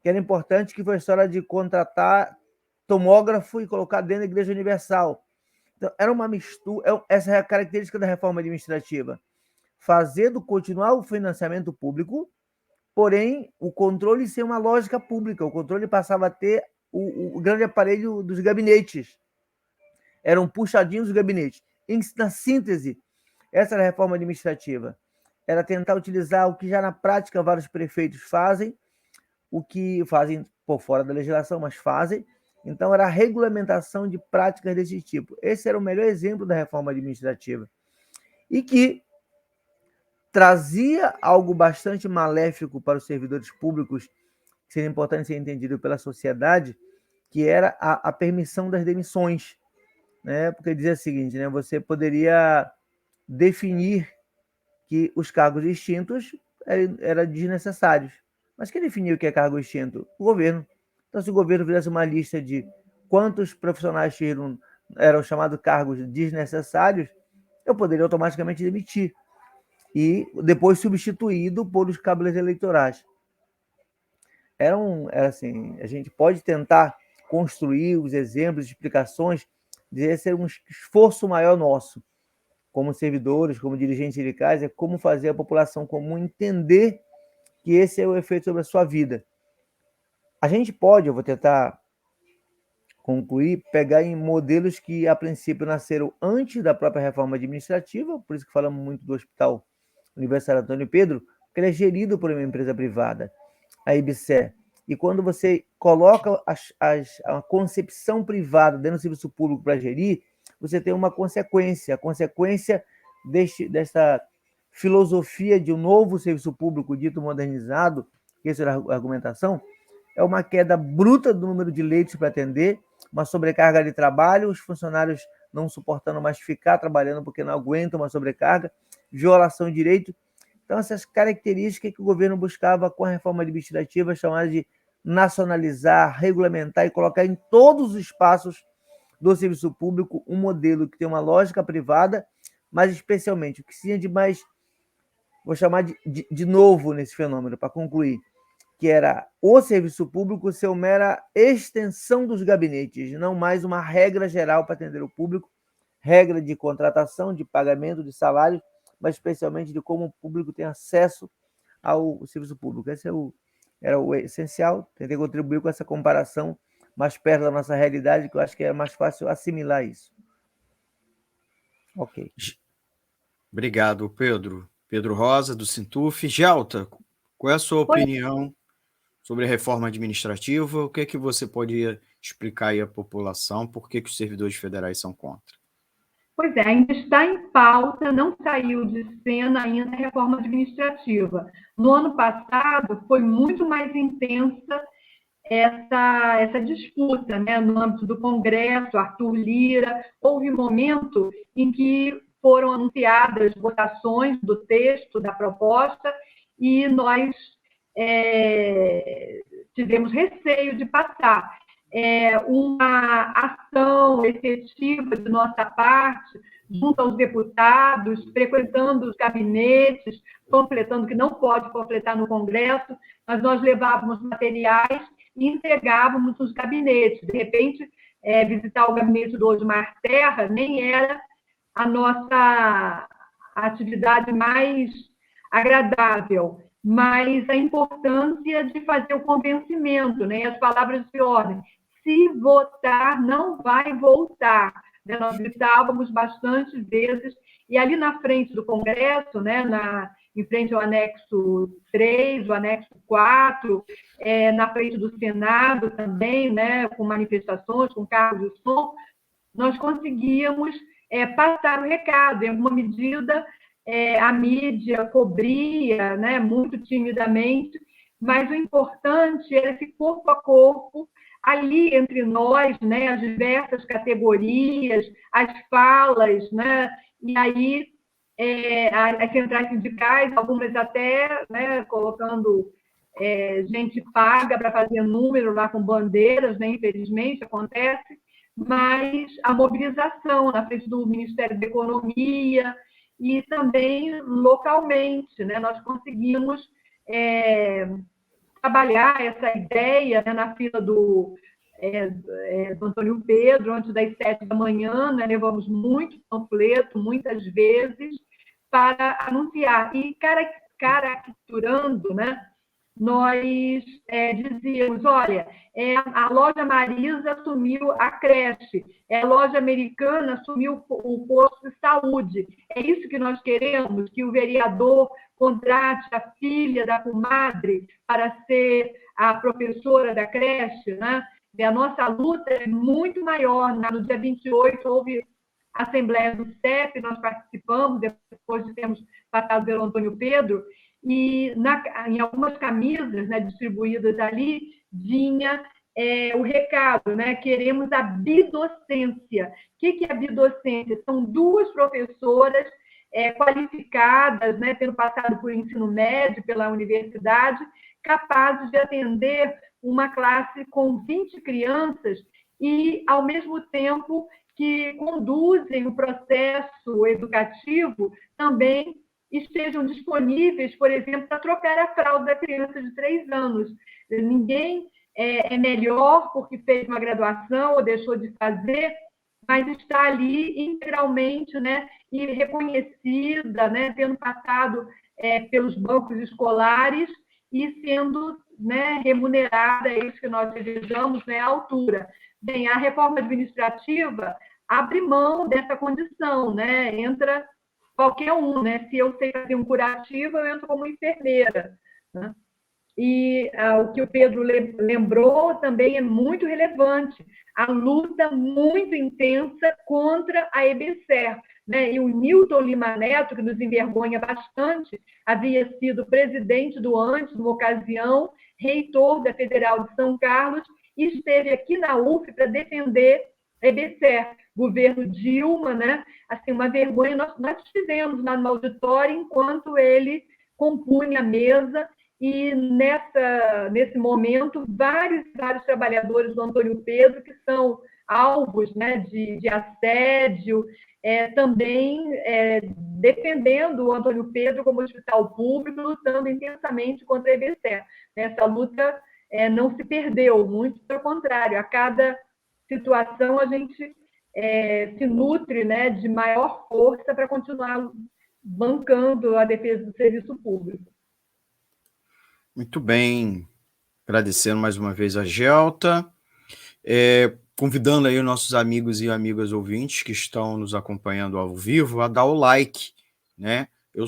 que era importante, que foi a história de contratar tomógrafo e colocar dentro da Igreja Universal. Então, era uma mistura, essa é a característica da reforma administrativa. Continuar o financiamento público, porém, o controle ser uma lógica pública. O controle passava a ter o grande aparelho dos gabinetes. Eram puxadinhos os gabinetes. Na síntese, essa era a reforma administrativa. Era tentar utilizar o que já na prática vários prefeitos fazem, o que fazem por fora da legislação, mas fazem. Então, era a regulamentação de práticas desse tipo. Esse era o melhor exemplo da reforma administrativa. E que trazia algo bastante maléfico para os servidores públicos, que seria importante ser entendido pela sociedade, que era a permissão das demissões, né? Porque dizia o seguinte, né? Você poderia definir que os cargos extintos eram desnecessários. Mas quem definiu o que é cargo extinto? O governo. Então, se o governo fizesse uma lista de quantos profissionais eram chamados cargos desnecessários, eu poderia automaticamente demitir e depois substituído por os cabos eleitorais. Era assim, a gente pode tentar construir os exemplos, explicações, de ser um esforço maior nosso, como servidores, como dirigentes sindicais, é como fazer a população comum entender que esse é o efeito sobre a sua vida. A gente pode, eu vou tentar concluir, pegar em modelos que, a princípio, nasceram antes da própria reforma administrativa, por isso que falamos muito do Hospital Universitário Antônio Pedro, porque ele é gerido por uma empresa privada, a IBSE. E quando você coloca a concepção privada dentro do serviço público para gerir, você tem uma consequência. A consequência dessa filosofia de um novo serviço público dito modernizado, que essa era a argumentação, é uma queda bruta do número de leitos para atender, uma sobrecarga de trabalho, os funcionários não suportando mais ficar trabalhando porque não aguentam uma sobrecarga, violação de direito. Então, essas características que o governo buscava com a reforma administrativa, chamada de nacionalizar, regulamentar e colocar em todos os espaços do serviço público um modelo que tem uma lógica privada, mas especialmente o que tinha de mais, vou chamar de novo nesse fenômeno, para concluir, que era o serviço público ser uma mera extensão dos gabinetes, não mais uma regra geral para atender o público, regra de contratação, de pagamento, de salário, mas especialmente de como o público tem acesso ao serviço público. Esse era o essencial. Tentei contribuir com essa comparação mais perto da nossa realidade, que eu acho que é mais fácil assimilar isso. Ok. Obrigado, Pedro. Pedro Rosa, do Sintuf. Gelta, qual é a sua opinião sobre a reforma administrativa? O que é que você pode explicar aí à população? Por que os servidores federais são contra? Pois é, ainda está em pauta, não saiu de cena ainda a reforma administrativa. No ano passado, foi muito mais intensa essa disputa, né? No âmbito do Congresso, Arthur Lira, houve momento em que foram anunciadas votações do texto da proposta e nós tivemos receio de passar. Uma ação efetiva de nossa parte, junto aos deputados, frequentando os gabinetes, completando, que não pode completar no Congresso, mas nós levávamos materiais e entregávamos nos gabinetes. De repente, visitar o gabinete do Osmar Terra nem era a nossa atividade mais agradável, mas a importância de fazer o convencimento, né? As palavras de ordem. Se votar, não vai voltar. Nós gritávamos bastante vezes, e ali na frente do Congresso, né, em frente ao anexo 3, o anexo 4, na frente do Senado também, né, com manifestações, com carros de som, nós conseguíamos passar o recado. Em alguma medida, a mídia cobria, né, muito timidamente, mas o importante era esse corpo a corpo, ali entre nós, né, as diversas categorias, as falas, né, e aí as centrais sindicais, algumas até, né, colocando gente paga para fazer número lá com bandeiras, né, infelizmente acontece, mas a mobilização na frente do Ministério da Economia e também localmente, né, nós conseguimos trabalhar essa ideia, né, na fila do Antônio Pedro, antes das 7 da manhã, né, levamos muito panfleto, muitas vezes, para anunciar. E caricaturando, né, nós dizíamos, olha, a loja Marisa assumiu a creche, a loja Americana assumiu o posto de saúde. É isso que nós queremos, que o vereador contrate a filha da comadre para ser a professora da creche, né? E a nossa luta é muito maior. No dia 28 houve assembleia do CEP, nós participamos, depois de termos passado pelo Antônio Pedro, e em algumas camisas, né, distribuídas ali, vinha o recado, né? Queremos a bidocência. O que é a bidocência? São duas professoras qualificadas, né, tendo passado por ensino médio pela universidade, capazes de atender uma classe com 20 crianças e, ao mesmo tempo, que conduzem o processo educativo também estejam disponíveis, por exemplo, para trocar a fralda da criança de 3 anos. Ninguém é melhor porque fez uma graduação ou deixou de fazer, mas está ali integralmente, né, e reconhecida, né, tendo passado pelos bancos escolares e sendo, né, remunerada, é isso que nós desejamos, né, à altura. Bem, a reforma administrativa abre mão dessa condição, né, entra qualquer um, né? Se eu sei fazer um curativo, eu entro como enfermeira, né? E o que o Pedro lembrou também é muito relevante, a luta muito intensa contra a EBSER, né? E o Newton Lima Neto, que nos envergonha bastante, havia sido presidente do ANTE, numa ocasião, reitor da Federal de São Carlos, e esteve aqui na UF para defender a EBSER. Governo Dilma, né? Assim, uma vergonha. Nós fizemos lá no auditório enquanto ele compunha a mesa, e nesse momento, vários trabalhadores do Antônio Pedro, que são alvos, né, de assédio, também defendendo o Antônio Pedro como hospital público, lutando intensamente contra a EBSER. Essa luta não se perdeu, muito pelo contrário, a cada situação a gente se nutre, né, de maior força para continuar bancando a defesa do serviço público. Muito bem, agradecendo mais uma vez a Gelta, convidando aí os nossos amigos e amigas ouvintes que estão nos acompanhando ao vivo a dar o like, né? O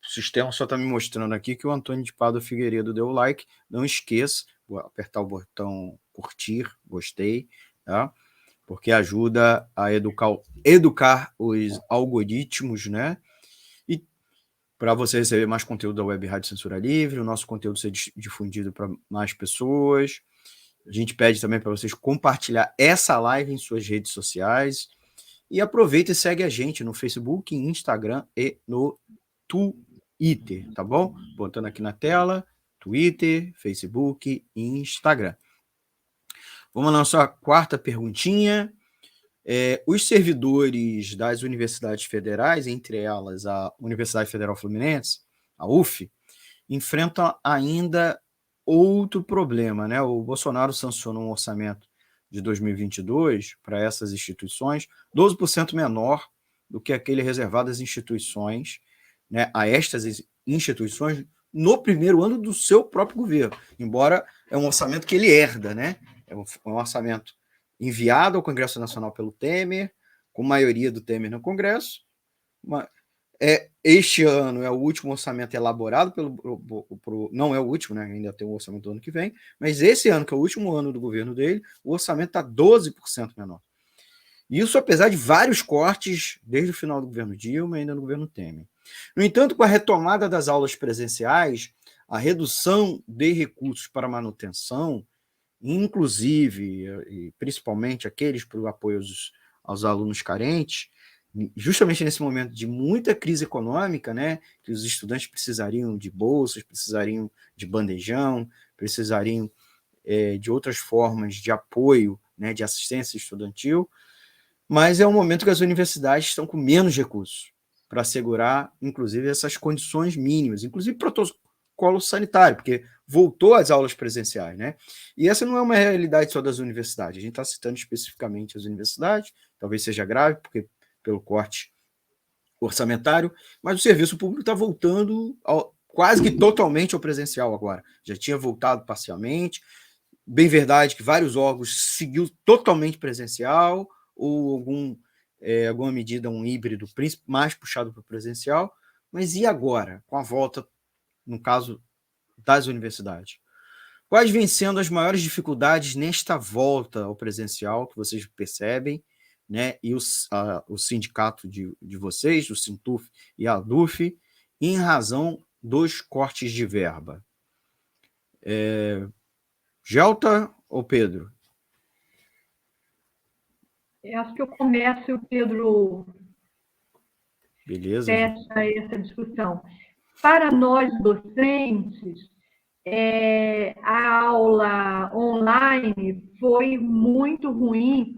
sistema só está me mostrando aqui que o Antônio de Pádua Figueiredo deu o like, não esqueça, vou apertar o botão curtir, gostei, tá? Porque ajuda a educar os algoritmos, né? E para você receber mais conteúdo da Web Rádio Censura Livre, o nosso conteúdo ser difundido para mais pessoas. A gente pede também para vocês compartilhar essa live em suas redes sociais. E aproveita e segue a gente no Facebook, Instagram e no Twitter, tá bom? Botando aqui na tela, Twitter, Facebook e Instagram. Vamos à nossa quarta perguntinha. Os servidores das universidades federais, entre elas a Universidade Federal Fluminense, a UF, enfrentam ainda outro problema, né? O Bolsonaro sancionou um orçamento de 2022 para essas instituições 12% menor do que aquele reservado às instituições, né? A estas instituições no primeiro ano do seu próprio governo, embora é um orçamento que ele herda, né? É um orçamento enviado ao Congresso Nacional pelo Temer, com maioria do Temer no Congresso. Este ano é o último orçamento elaborado não é o último, né? Ainda tem o orçamento do ano que vem, mas esse ano, que é o último ano do governo dele, o orçamento está 12% menor. Isso apesar de vários cortes desde o final do governo Dilma e ainda no governo Temer. No entanto, com a retomada das aulas presenciais, a redução de recursos para manutenção, inclusive e principalmente aqueles para o apoio aos alunos carentes, justamente nesse momento de muita crise econômica, né, que os estudantes precisariam de bolsas, precisariam de bandejão, precisariam de outras formas de apoio, né, de assistência estudantil, mas é um momento que as universidades estão com menos recursos para assegurar, inclusive, essas condições mínimas, inclusive protocolo sanitário, porque voltou às aulas presenciais, né? E essa não é uma realidade só das universidades, a gente está citando especificamente as universidades, talvez seja grave, porque pelo corte orçamentário, mas o serviço público está voltando quase que totalmente ao presencial agora. Já tinha voltado parcialmente, bem verdade que vários órgãos seguiu totalmente presencial, ou alguma medida, um híbrido mais puxado para o presencial, mas e agora, com a volta, no caso das universidades? Quais vêm sendo as maiores dificuldades nesta volta ao presencial que vocês percebem, né, e o sindicato de vocês, o Sintuf e a ADUF, em razão dos cortes de verba. Gelta ou Pedro? Eu acho que eu começo, o Pedro Beleza. fecha essa discussão. Para nós, docentes, a aula online foi muito ruim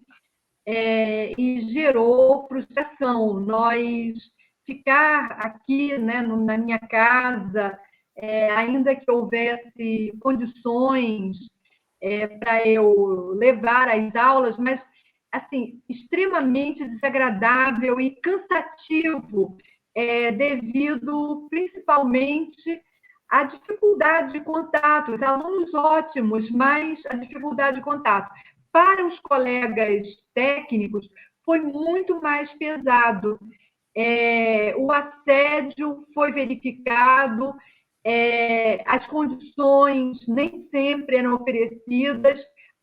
e gerou frustração. Nós ficar aqui, né, na minha casa, ainda que houvesse condições para eu levar as aulas, mas assim extremamente desagradável e cansativo, devido principalmente à dificuldade de contato. Os alunos ótimos, mas a dificuldade de contato. Para os colegas técnicos, foi muito mais pesado. O assédio foi verificado, as condições nem sempre eram oferecidas.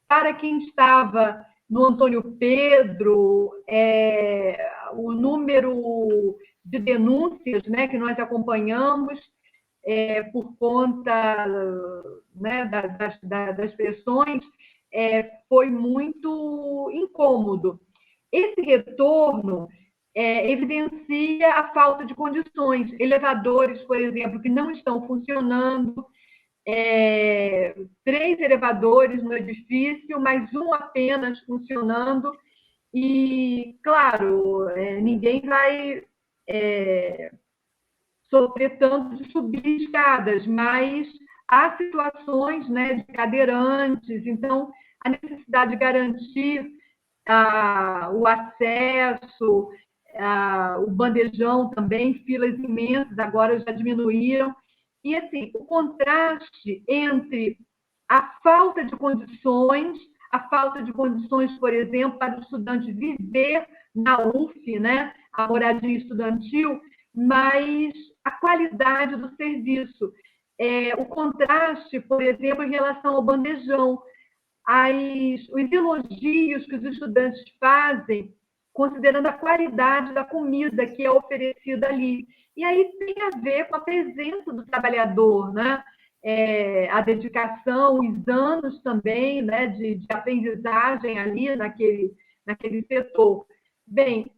Para quem estava no Antônio Pedro, o número de denúncias, né, que nós acompanhamos, por conta, né, das pressões, foi muito incômodo. Esse retorno evidencia a falta de condições. Elevadores, por exemplo, que não estão funcionando, 3 elevadores no edifício, mas um apenas funcionando. E, claro, ninguém vai sofrer tanto de subir escadas, mas há situações, né, de cadeirantes. Então, a necessidade de garantir o acesso, o bandejão também, filas imensas, agora já diminuíram. E, assim, o contraste entre a falta de condições, por exemplo, para o estudante viver na UF, né, a moradia estudantil, mas a qualidade do serviço. O contraste, por exemplo, em relação ao bandejão, os elogios que os estudantes fazem, considerando a qualidade da comida que é oferecida ali. E aí tem a ver com a presença do trabalhador, né? A dedicação, os anos também, né, de aprendizagem ali naquele setor. Bem,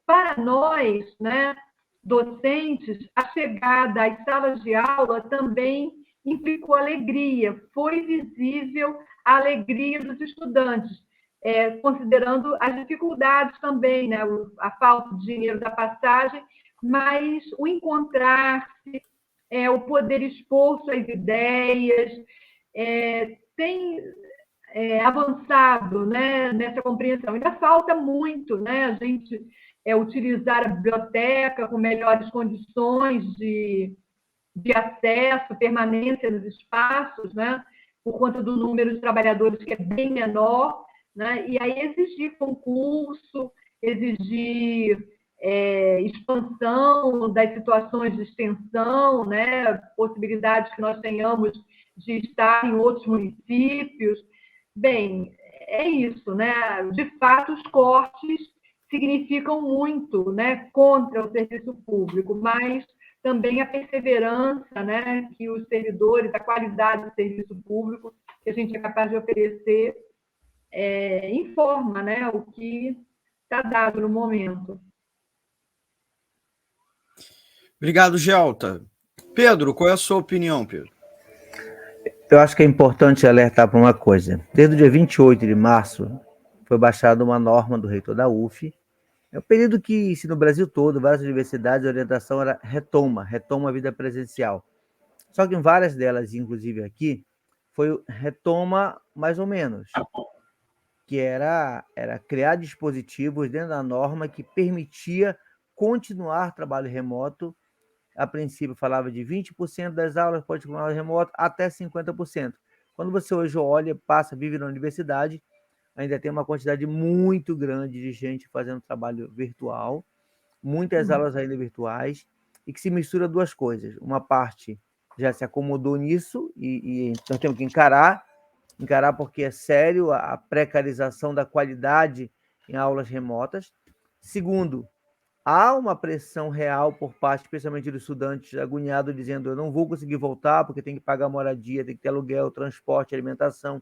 para nós, né, docentes, a chegada às salas de aula também implicou alegria, foi visível a alegria dos estudantes, considerando as dificuldades também, né, a falta de dinheiro da passagem, mas o encontrar-se, o poder expor suas ideias, tem avançado, né, nessa compreensão. Ainda falta muito, né, a gente utilizar a biblioteca com melhores condições de acesso, permanência nos espaços, né, por conta do número de trabalhadores que é bem menor, né, e aí exigir concurso, exigir expansão das situações de extensão, né, possibilidades que nós tenhamos de estar em outros municípios. Bem, é isso, né? De fato, os cortes significam muito, né, contra o serviço público, mas também a perseverança, né, que os servidores, a qualidade do serviço público que a gente é capaz de oferecer, informa, né, o que está dado no momento. Obrigado, Gelta. Pedro, qual é a sua opinião, Pedro? Eu acho que é importante alertar para uma coisa. Desde o dia 28 de março, foi baixada uma norma do reitor da UF. É um período que, se no Brasil todo, várias universidades, a orientação era retoma a vida presencial. Só que em várias delas, inclusive aqui, foi retoma mais ou menos, que era criar dispositivos dentro da norma que permitia continuar trabalho remoto. A princípio falava de 20% das aulas pode continuar remoto até 50%. Quando você hoje olha, vive na universidade, ainda tem uma quantidade muito grande de gente fazendo trabalho virtual, muitas aulas ainda virtuais, e que se mistura duas coisas. Uma parte já se acomodou nisso e nós temos que encarar porque é sério a precarização da qualidade em aulas remotas. Segundo, há uma pressão real por parte, especialmente dos estudantes agoniados, dizendo eu não vou conseguir voltar porque tem que pagar moradia, tem que ter aluguel, transporte, alimentação.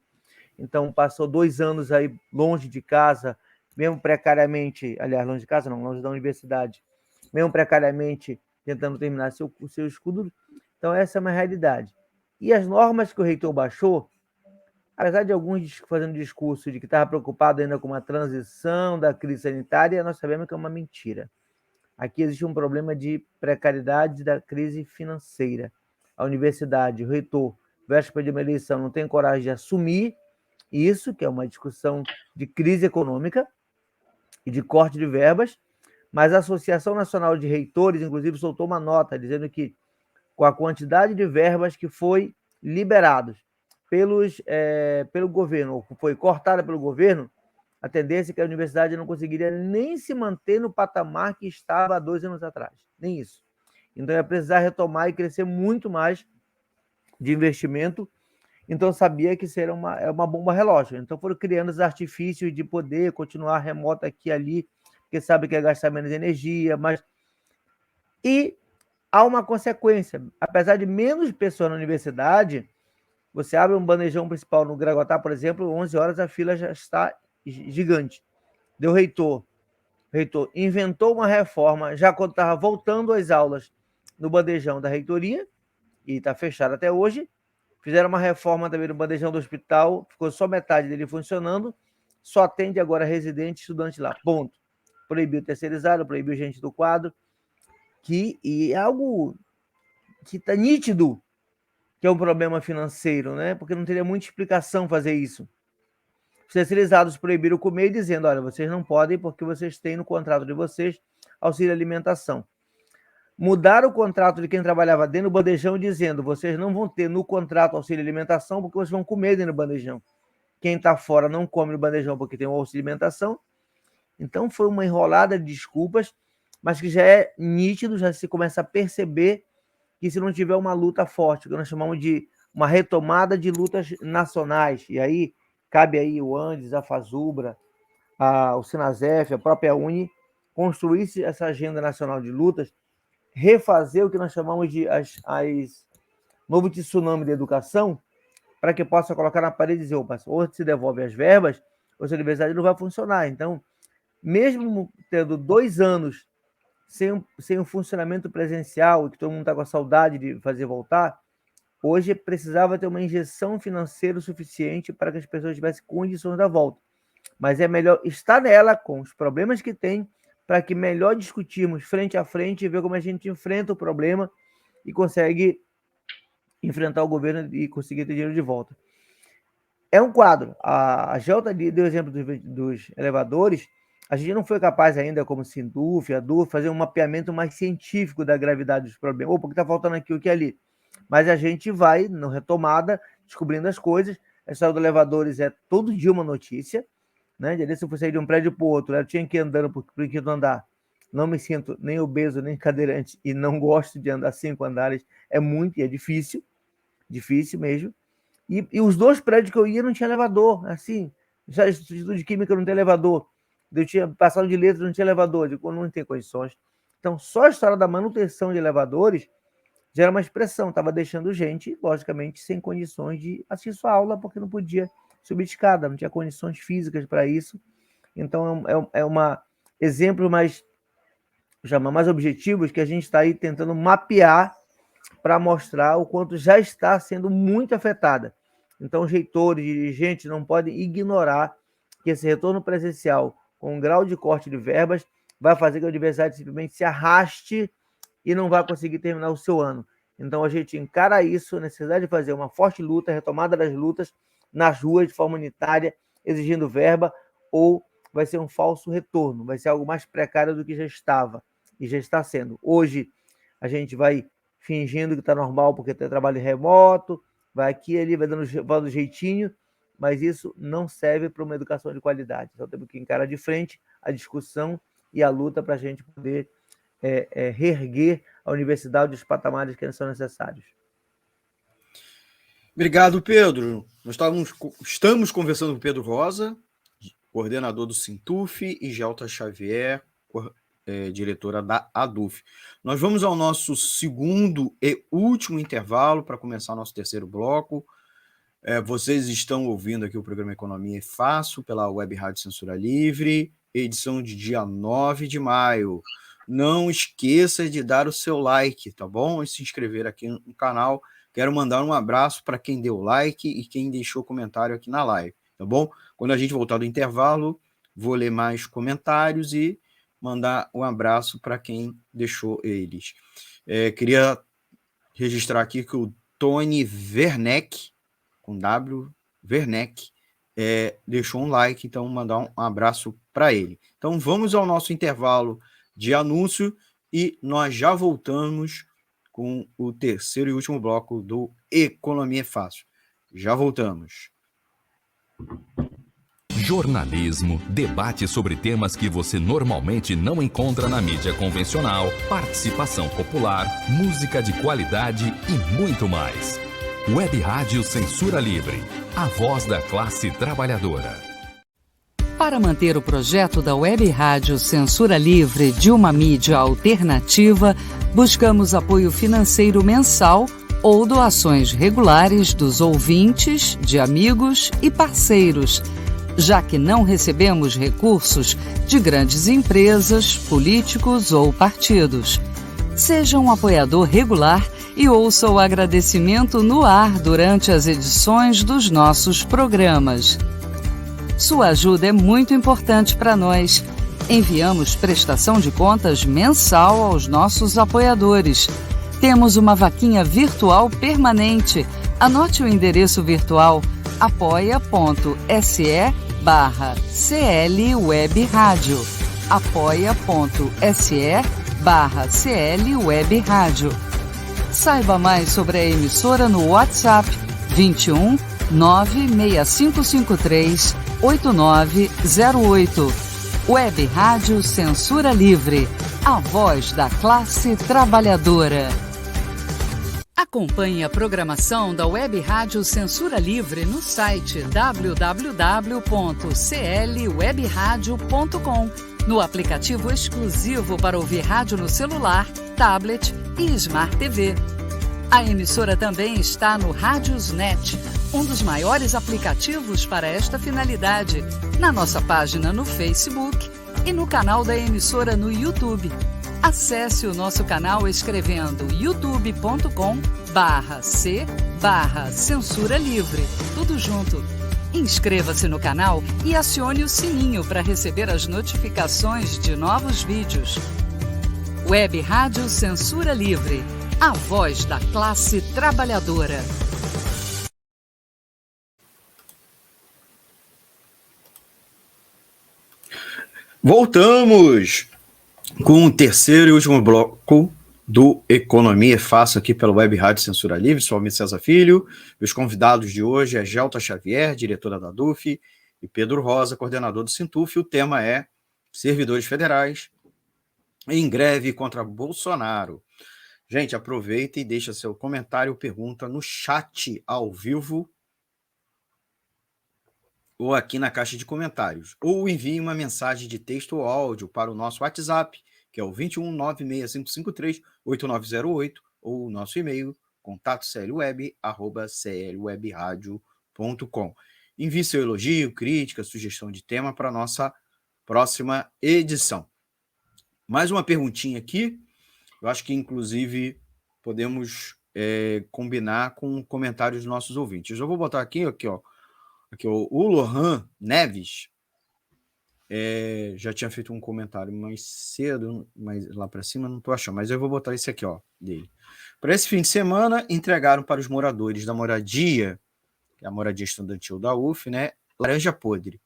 Então, passou 2 anos aí longe de casa, mesmo precariamente, aliás, longe de casa não, longe da universidade, mesmo precariamente tentando terminar seu estudo. Então, essa é uma realidade. E as normas que o reitor baixou, apesar de alguns fazendo discurso de que estava preocupado ainda com uma transição da crise sanitária, nós sabemos que é uma mentira. Aqui existe um problema de precariedade da crise financeira. A universidade, o reitor, véspera de uma eleição, não tem coragem de assumir isso, que é uma discussão de crise econômica e de corte de verbas, mas a Associação Nacional de Reitores, inclusive, soltou uma nota dizendo que, com a quantidade de verbas que foi liberados pelo governo, ou foi cortada pelo governo, a tendência é que a universidade não conseguiria nem se manter no patamar que estava há 2 anos atrás. Nem isso. Então, ia precisar retomar e crescer muito mais de investimento. Então, sabia que seria uma bomba relógio. Então, foram criando os artifícios de poder continuar remoto aqui e ali, porque sabe que ia gastar menos energia, mas... E há uma consequência. Apesar de menos pessoas na universidade, você abre um bandejão principal no Gravatá, por exemplo, 11 horas a fila já está gigante. Deu reitor. O reitor inventou uma reforma, já quando estava voltando às aulas no bandejão da reitoria, e está fechado até hoje. Fizeram uma reforma também no bandejão do hospital, ficou só metade dele funcionando, só atende agora residente e estudante lá, ponto. Proibiu terceirizado, proibiu gente do quadro, e é algo que está nítido que é um problema financeiro, né? Porque não teria muita explicação fazer isso. Os terceirizados proibiram comer, dizendo, olha, vocês não podem porque vocês têm no contrato de vocês auxílio alimentação. Mudaram o contrato de quem trabalhava dentro do bandejão, dizendo, vocês não vão ter no contrato auxílio alimentação porque vocês vão comer dentro do bandejão. Quem está fora não come no bandejão porque tem o auxílio alimentação. Então, foi uma enrolada de desculpas, mas que já é nítido, já se começa a perceber que se não tiver uma luta forte, que nós chamamos de uma retomada de lutas nacionais, e aí cabe aí o Andes, a Fazubra, o Sinasef, a própria Uni, construir essa agenda nacional de lutas, refazer o que nós chamamos de novo tsunami de educação, para que possa colocar na parede e dizer, opa, ou se devolve as verbas, ou se a universidade não vai funcionar. Então, mesmo tendo 2 anos sem um funcionamento presencial, que todo mundo está com a saudade de fazer voltar, hoje precisava ter uma injeção financeira suficiente para que as pessoas tivessem condições da volta. Mas é melhor estar nela, com os problemas que tem, para que melhor discutirmos frente a frente e ver como a gente enfrenta o problema e consegue enfrentar o governo e conseguir ter dinheiro de volta. É um quadro. A Gelta deu o exemplo dos elevadores. A gente não foi capaz ainda, como Sinduf, a DUF, fazer um mapeamento mais científico da gravidade dos problemas. Porque está faltando aqui o que ali. Mas a gente vai, na retomada, descobrindo as coisas. A história dos elevadores é todo dia uma notícia. Né? Se eu for sair de um prédio para o outro, eu tinha que ir andando para o quinto andar. Não me sinto nem obeso, nem cadeirante, e não gosto de andar 5 andares. É muito e é difícil mesmo. E os 2 prédios que eu ia não tinha elevador. Assim, já Instituto de Química não tem elevador. Eu tinha passado de letras, não tinha elevador. Eu não tem condições. Então, só a história da manutenção de elevadores já era uma expressão. Estava deixando gente, logicamente, sem condições de assistir sua aula, porque não podia subir de escada, não tinha condições físicas para isso. Então, é um exemplo mais objetivos que a gente está aí tentando mapear para mostrar o quanto já está sendo muito afetada. Então, os reitores, dirigentes não podem ignorar que esse retorno presencial, com um grau de corte de verbas, vai fazer que a universidade simplesmente se arraste e não vai conseguir terminar o seu ano. Então, a gente encara isso, a necessidade de fazer uma forte luta, retomada das lutas nas ruas de forma unitária, exigindo verba, ou vai ser um falso retorno, vai ser algo mais precário do que já estava, e já está sendo. Hoje, a gente vai fingindo que está normal porque tem trabalho remoto, vai aqui e ali, vai dando jeitinho, mas isso não serve para uma educação de qualidade. Então, temos que encarar de frente a discussão e a luta para a gente poder reerguer a universidade dos patamares que são necessários. Obrigado, Pedro. Nós estamos conversando com o Pedro Rosa, coordenador do Sintuf, e Gelta Xavier, diretora da ADUF. Nós vamos ao nosso segundo e último intervalo para começar nosso terceiro bloco. Vocês estão ouvindo aqui o programa Economia é Fácil pela Web Rádio Censura Livre, edição de dia 9 de maio. Não esqueça de dar o seu like, tá bom? E se inscrever aqui no canal. Quero mandar um abraço para quem deu like e quem deixou comentário aqui na live, tá bom? Quando a gente voltar do intervalo, vou ler mais comentários e mandar um abraço para quem deixou eles. Queria registrar aqui que o Tony Werneck, com W, Werneck, deixou um like, então mandar um abraço para ele. Então vamos ao nosso intervalo de anúncio e nós já voltamos com o terceiro e último bloco do Economia é Fácil. Já voltamos. Jornalismo, debate sobre temas que você normalmente não encontra na mídia convencional, participação popular, música de qualidade e muito mais. Web Rádio Censura Livre, a voz da classe trabalhadora. Para manter o projeto da Web Rádio Censura Livre de uma mídia alternativa, buscamos apoio financeiro mensal ou doações regulares dos ouvintes, de amigos e parceiros, já que não recebemos recursos de grandes empresas, políticos ou partidos. Seja um apoiador regular e ouça o agradecimento no ar durante as edições dos nossos programas. Sua ajuda é muito importante para nós. Enviamos prestação de contas mensal aos nossos apoiadores. Temos uma vaquinha virtual permanente. Anote o endereço virtual apoia.se/CLWebRádio. apoia.se/CLWebRádio. Saiba mais sobre a emissora no WhatsApp 21 96553 8908. Web Rádio Censura Livre, a voz da classe trabalhadora. Acompanhe a programação da Web Rádio Censura Livre no site www.clwebradio.com, no aplicativo exclusivo para ouvir rádio no celular, tablet e Smart TV. A emissora também está no Radiosnet, um dos maiores aplicativos para esta finalidade, na nossa página no Facebook e no canal da emissora no YouTube. Acesse o nosso canal escrevendo youtube.com/c/Censura Livre, tudo junto. Inscreva-se no canal e acione o sininho para receber as notificações de novos vídeos. Web Rádio Censura Livre, a voz da classe trabalhadora. Voltamos com o terceiro e último bloco do Economia é Fácil aqui pela Web Rádio Censura Livre. Sou Almir César Filho. Os convidados de hoje é Gelta Xavier, diretora da ADUF, e Pedro Rosa, coordenador do Sintuf. O tema é servidores federais em greve contra Bolsonaro. Gente, aproveita e deixa seu comentário ou pergunta no chat ao vivo ou aqui na caixa de comentários. Ou envie uma mensagem de texto ou áudio para o nosso WhatsApp, que é o 21 96553 8908, ou o nosso e-mail, contatoclweb@clwebradio.com. Envie seu elogio, crítica, sugestão de tema para a nossa próxima edição. Mais uma perguntinha aqui. Eu acho que, inclusive, podemos combinar com comentários dos nossos ouvintes. Eu vou botar aqui ó. Aqui, o Lohan Neves já tinha feito um comentário mais cedo, mas lá para cima não estou achando, mas eu vou botar esse aqui, dele. Para esse fim de semana, entregaram para os moradores da moradia, que é a moradia estudantil da UF, né, laranja podre.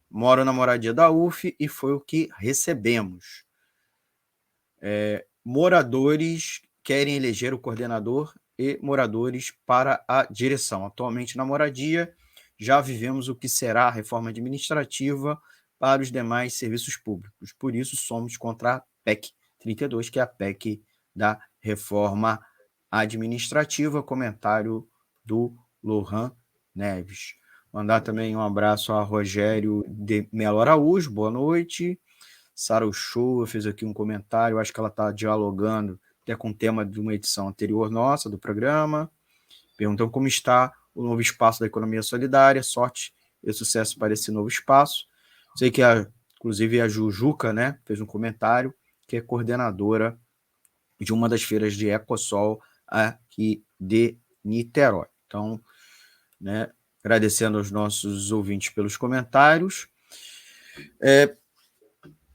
Moro na moradia da UF e foi o que recebemos. Moradores querem eleger o coordenador e moradores para a direção. Atualmente na moradia, já vivemos o que será a reforma administrativa para os demais serviços públicos. Por isso, somos contra a PEC 32, que é a PEC da reforma administrativa. Comentário do Lohan Neves. Mandar também um abraço a Rogério de Melo Araújo, boa noite. Sara Uchoa fez aqui um comentário, acho que ela está dialogando até com o tema de uma edição anterior nossa do programa, perguntando como está o novo espaço da economia solidária, sorte e sucesso para esse novo espaço. Sei que, inclusive, a Jujuca, né, fez um comentário, que é coordenadora de uma das feiras de Ecosol aqui de Niterói. Então, né, agradecendo aos nossos ouvintes pelos comentários.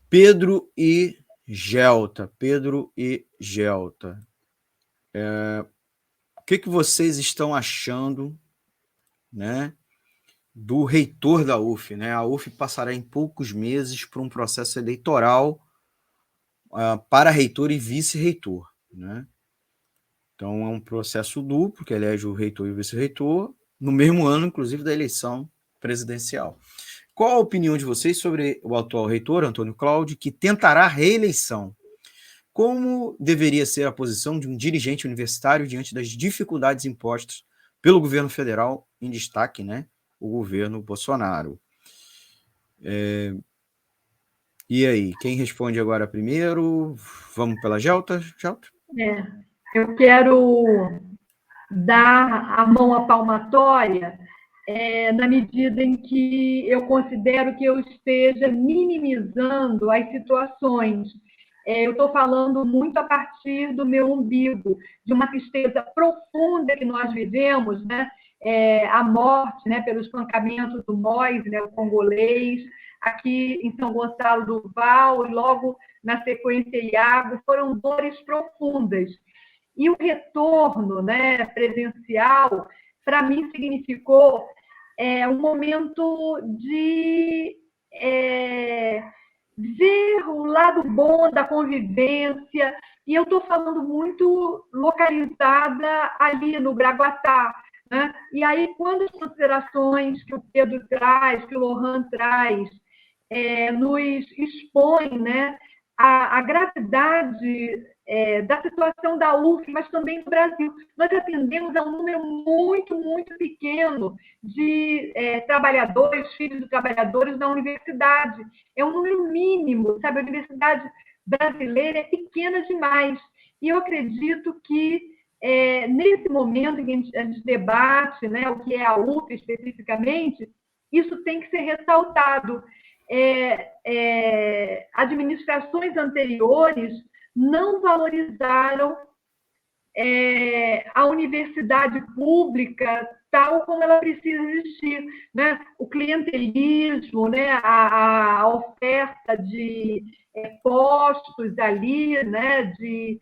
Pedro e Gelta. O que vocês estão achando, né, do reitor da UF? Né? A UF passará em poucos meses por um processo eleitoral para reitor e vice-reitor. Né? Então, é um processo duplo, que elege o reitor e o vice-reitor, no mesmo ano, inclusive, da eleição presidencial. Qual a opinião de vocês sobre o atual reitor, Antônio Cláudio, que tentará a reeleição? Como deveria ser a posição de um dirigente universitário diante das dificuldades impostas pelo governo federal, em destaque, né, o governo Bolsonaro? E aí, quem responde agora primeiro? Vamos pela Gelta? Eu quero dar a mão à palmatória na medida em que eu considero que eu esteja minimizando as situações. Eu estou falando muito a partir do meu umbigo, de uma tristeza profunda que nós vivemos, né? A morte, né, pelo espancamento do Moise, né, o congolês, aqui em São Gonçalo do Val, e logo na sequência Iago, foram dores profundas. E o retorno, né, presencial, para mim, significou um momento de ver o lado bom da convivência, e eu estou falando muito localizada ali no Graguatá. Né? E aí, quando as considerações que o Pedro traz, que o Lohan traz, nos expõem, né, a gravidade da situação da UF, mas também do Brasil. Nós atendemos a um número muito, muito pequeno de trabalhadores, filhos de trabalhadores na universidade. É um número mínimo, sabe? A universidade brasileira é pequena demais. E eu acredito que, nesse momento em que a gente debate, né, o que é a UF especificamente, isso tem que ser ressaltado. Administrações anteriores não valorizaram a universidade pública tal como ela precisa existir, né? O clientelismo, né? A oferta de postos ali, né? De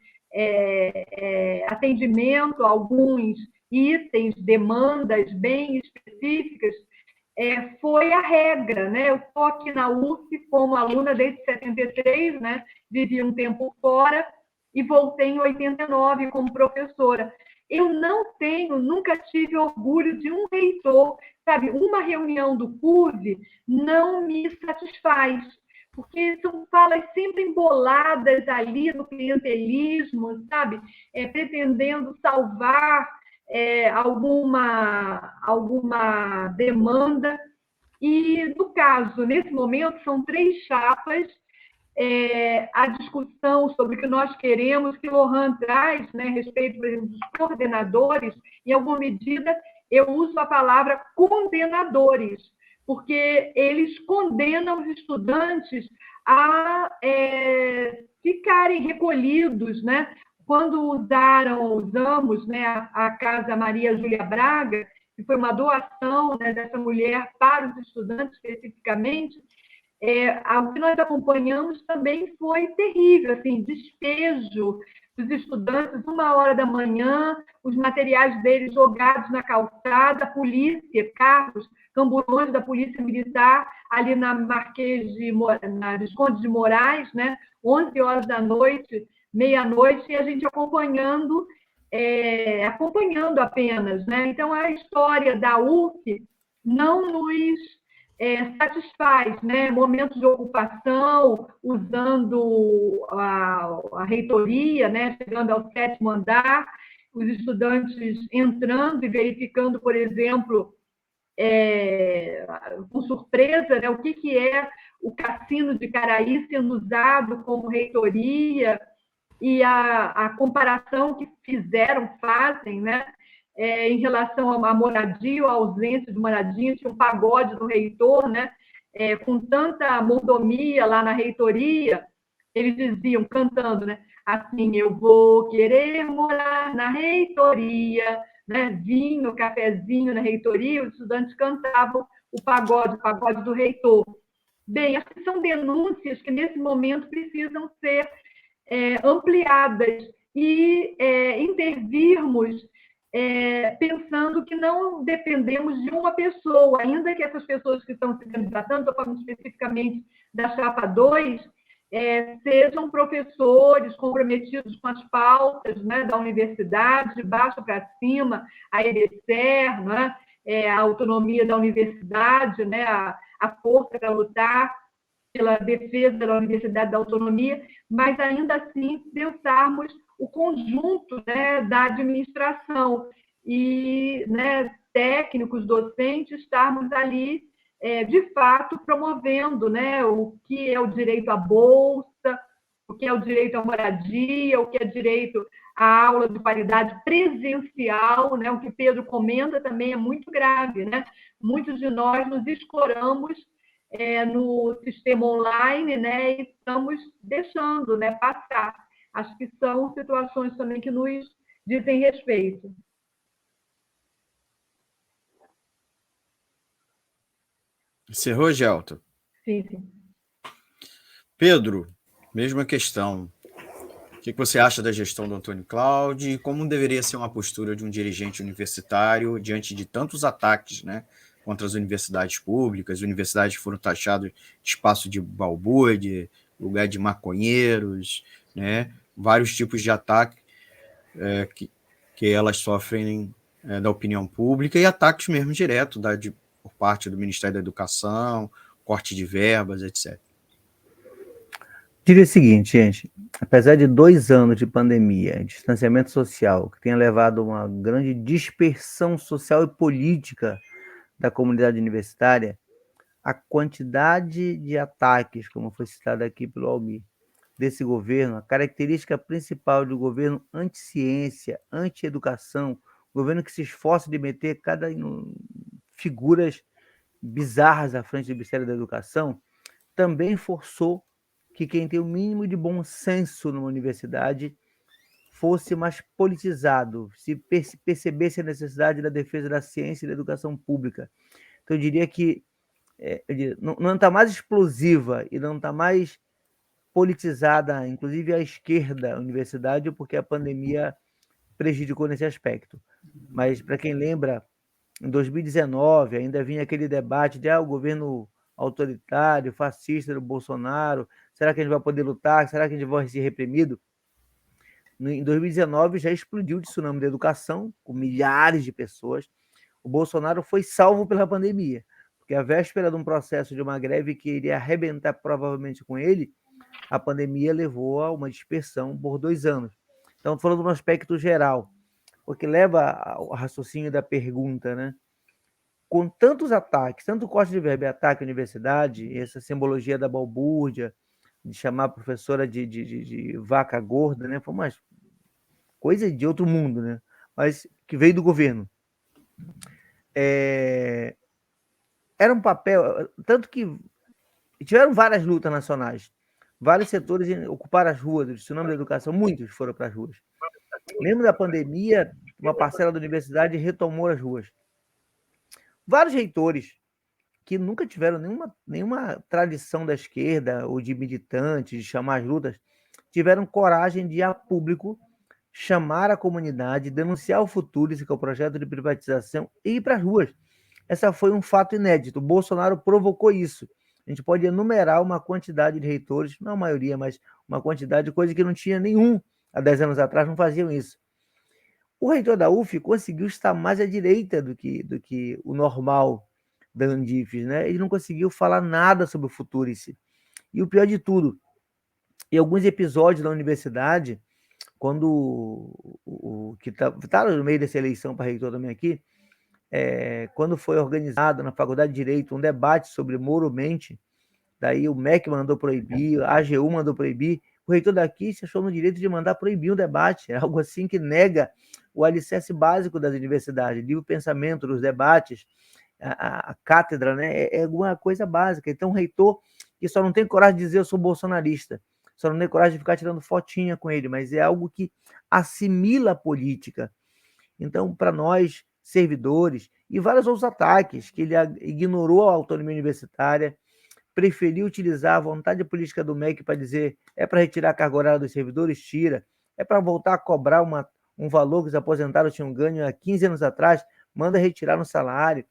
atendimento a alguns itens, demandas bem específicas, foi a regra, né? Eu estou aqui na UF como aluna desde 73, né? Vivi um tempo fora e voltei em 89 como professora. Eu nunca tive orgulho de um reitor, sabe? Uma reunião do CUV não me satisfaz, porque são falas sempre emboladas ali no clientelismo, sabe? Pretendendo salvar alguma demanda. E, no caso, nesse momento, são 3 chapas, a discussão sobre o que nós queremos, que o Lohan traz, né, a respeito, por exemplo, dos coordenadores, em alguma medida, eu uso a palavra condenadores, porque eles condenam os estudantes a ficarem recolhidos, né? Quando usamos, né, a Casa Maria Júlia Braga, que foi uma doação, né, dessa mulher para os estudantes especificamente, o que nós acompanhamos também foi terrível, assim, despejo dos estudantes, 1h da manhã, os materiais deles jogados na calçada, a polícia, carros, camburões da polícia militar, ali na Visconde de Moraes, né, 11h da noite, meia-noite, e a gente acompanhando apenas. Né? Então, a história da UF não nos satisfaz, né? Momentos de ocupação, usando a reitoria, né? Chegando ao 7º andar, os estudantes entrando e verificando, por exemplo, com surpresa, né, o que é o Cassino de Caraí sendo usado como reitoria, e a comparação que fazem, né, em relação à moradia, ou à ausência de moradia. Tinha um pagode do reitor, né, com tanta mordomia lá na reitoria, eles diziam, cantando, né, assim, eu vou querer morar na reitoria, né, vinho, cafezinho na reitoria, os estudantes cantavam o pagode do reitor. Bem, essas são denúncias que, nesse momento, precisam ser ampliadas e intervirmos pensando que não dependemos de uma pessoa, ainda que essas pessoas que estão se candidatando, estou falando especificamente da Chapa 2, sejam professores comprometidos com as pautas, né, da universidade, de baixo para cima, a EBSER, né, a autonomia da universidade, né, a força para lutar pela defesa da universidade, da autonomia, mas ainda assim pensarmos o conjunto, né, da administração e, né, técnicos, docentes, estarmos ali, de fato, promovendo, né, o que é o direito à bolsa, o que é o direito à moradia, o que é direito à aula de qualidade presencial, né, o que Pedro comenta também é muito grave, né? Muitos de nós nos escoramos no sistema online, né, e estamos deixando, né, passar. Acho que são situações também que nos dizem respeito. Encerrou, Gelta? Sim, sim. Pedro, mesma questão. O que você acha da gestão do Antônio Cláudio e como deveria ser uma postura de um dirigente universitário diante de tantos ataques, né, contra as universidades públicas? As universidades foram taxadas de espaço de balbúrdia, lugar de maconheiros, né, vários tipos de ataques que elas sofrem da opinião pública e ataques mesmo direto por parte do Ministério da Educação, corte de verbas, etc. Diria o seguinte, gente, apesar de 2 anos de pandemia, distanciamento social, que tenha levado a uma grande dispersão social e política da comunidade universitária, a quantidade de ataques, como foi citado aqui pelo Almir, desse governo, a característica principal do governo anti-ciência, anti-educação, governo que se esforça de meter figuras bizarras à frente do Ministério da Educação, também forçou que quem tem o mínimo de bom senso numa universidade fosse mais politizado, se percebesse a necessidade da defesa da ciência e da educação pública. Então, eu diria que não está mais explosiva e não está mais politizada, inclusive a esquerda, a universidade, porque a pandemia prejudicou nesse aspecto. Mas, para quem lembra, em 2019 ainda vinha aquele debate de o governo autoritário, fascista do Bolsonaro, será que a gente vai poder lutar? Será que a gente vai ser reprimido? Em 2019 já explodiu o tsunami da educação, com milhares de pessoas. O Bolsonaro foi salvo pela pandemia, porque a véspera de um processo de uma greve que iria arrebentar provavelmente com ele, a pandemia levou a uma dispersão por 2 anos. Então, estou falando de um aspecto geral, porque leva ao raciocínio da pergunta, né? Com tantos ataques, tanto corte de verba e ataque à universidade, essa simbologia da balbúrdia, de chamar a professora de vaca gorda, né? Foi uma coisa de outro mundo, né? Mas que veio do governo. Era um papel, tanto que tiveram várias lutas nacionais, vários setores ocuparam as ruas, o tsunami da educação, muitos foram para as ruas. Lembro da pandemia, uma parcela da universidade retomou as ruas. Vários reitores que nunca tiveram nenhuma tradição da esquerda ou de militantes, de chamar as lutas, tiveram coragem de ir a público, chamar a comunidade, denunciar o Futurice, que é o projeto de privatização, e ir para as ruas. Esse foi um fato inédito. O Bolsonaro provocou isso. A gente pode enumerar uma quantidade de reitores, não a maioria, mas uma quantidade de coisa que não tinha nenhum há 10 anos atrás, não faziam isso. O reitor da UF conseguiu estar mais à direita do que o normal da Andifes, né? Ele não conseguiu falar nada sobre o Futurice. E o pior de tudo, em alguns episódios da universidade, quando o que está no meio dessa eleição para reitor também aqui, quando foi organizado na Faculdade de Direito um debate sobre Moro Mendes, daí o MEC mandou proibir, a AGU mandou proibir, o reitor daqui se achou no direito de mandar proibir um debate, algo assim que nega o alicerce básico das universidades, livre pensamento, dos debates, a cátedra, né, é alguma coisa básica. Então, o reitor que só não tem coragem de dizer eu sou bolsonarista, só não tem coragem de ficar tirando fotinha com ele, mas é algo que assimila a política. Então, para nós, servidores, e vários outros ataques, que ele ignorou a autonomia universitária, preferiu utilizar a vontade política do MEC para dizer é para retirar a carga horária dos servidores, tira, é para voltar a cobrar um valor que os aposentados tinham ganho há 15 anos atrás, manda retirar no salário,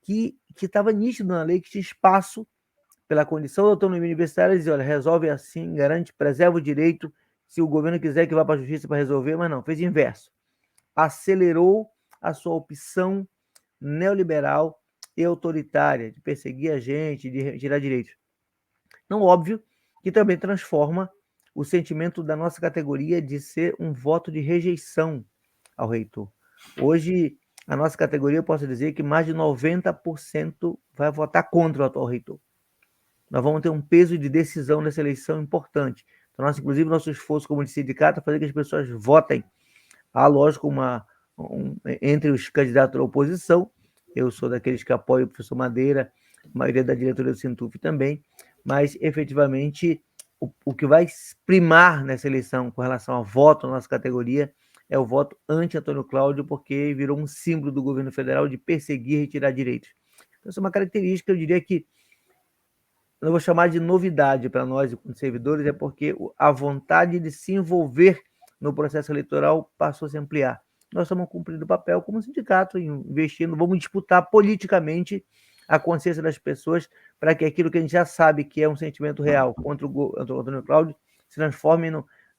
que estava nítido na lei que tinha espaço pela condição da autonomia universitária, dizer, olha, resolve assim, garante, preserva o direito, se o governo quiser que vá para a justiça para resolver, mas não, fez o inverso. Acelerou a sua opção neoliberal e autoritária de perseguir a gente, de retirar direitos. Não, óbvio que também transforma o sentimento da nossa categoria de ser um voto de rejeição ao reitor. Hoje, a nossa categoria, eu posso dizer que mais de 90% vai votar contra o atual reitor. Nós vamos ter um peso de decisão nessa eleição importante. Então, inclusive, nosso esforço como de sindicato é fazer que as pessoas votem. Há, lógico, entre os candidatos da oposição, eu sou daqueles que apoiam o professor Madeira, a maioria da diretoria do Sintuf também, mas, efetivamente, o que vai primar nessa eleição com relação ao voto na nossa categoria é o voto anti-Antônio Cláudio, porque virou um símbolo do governo federal de perseguir e retirar direitos. Então, essa é uma característica, eu diria que eu vou chamar de novidade para nós, servidores, é porque a vontade de se envolver no processo eleitoral passou a se ampliar. Nós estamos cumprindo o papel como sindicato, investindo, vamos disputar politicamente a consciência das pessoas para que aquilo que a gente já sabe que é um sentimento real contra o Antônio Cláudio se transforme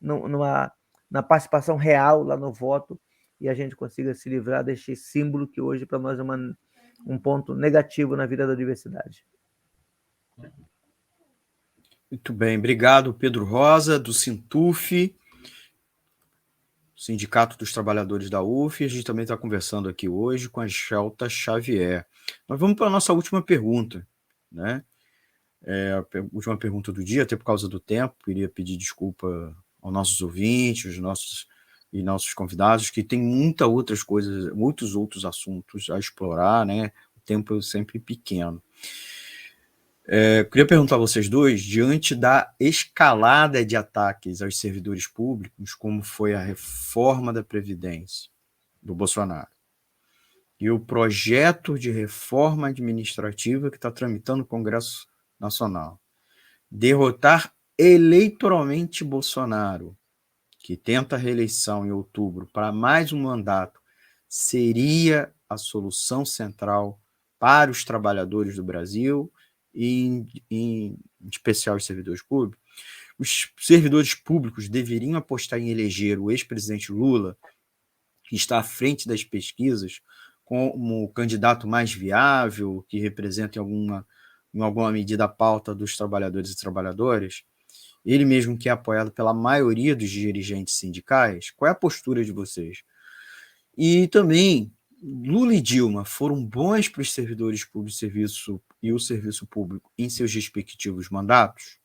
na participação real lá no voto e a gente consiga se livrar deste símbolo que hoje para nós é um ponto negativo na vida da diversidade. Muito bem, obrigado, Pedro Rosa, do Sintuf, Sindicato dos Trabalhadores da UF. A gente também está conversando aqui hoje com a Gelta Xavier. Nós vamos para a nossa última pergunta, né? A última pergunta do dia, até por causa do tempo, queria pedir desculpa aos nossos ouvintes, nossos convidados, que tem muitas outras coisas, muitos outros assuntos a explorar, né? O tempo é sempre pequeno. Queria perguntar a vocês dois, diante da escalada de ataques aos servidores públicos, como foi a reforma da Previdência do Bolsonaro e o projeto de reforma administrativa que está tramitando no Congresso Nacional, derrotar eleitoralmente Bolsonaro, que tenta a reeleição em outubro para mais um mandato, seria a solução central para os trabalhadores do Brasil, e em especial os servidores públicos? Os servidores públicos deveriam apostar em eleger o ex-presidente Lula, que está à frente das pesquisas, como o candidato mais viável, que representa em alguma medida a pauta dos trabalhadores e trabalhadoras, ele mesmo que é apoiado pela maioria dos dirigentes sindicais. Qual é a postura de vocês? E também, Lula e Dilma foram bons para os servidores públicos e o serviço público em seus respectivos mandatos?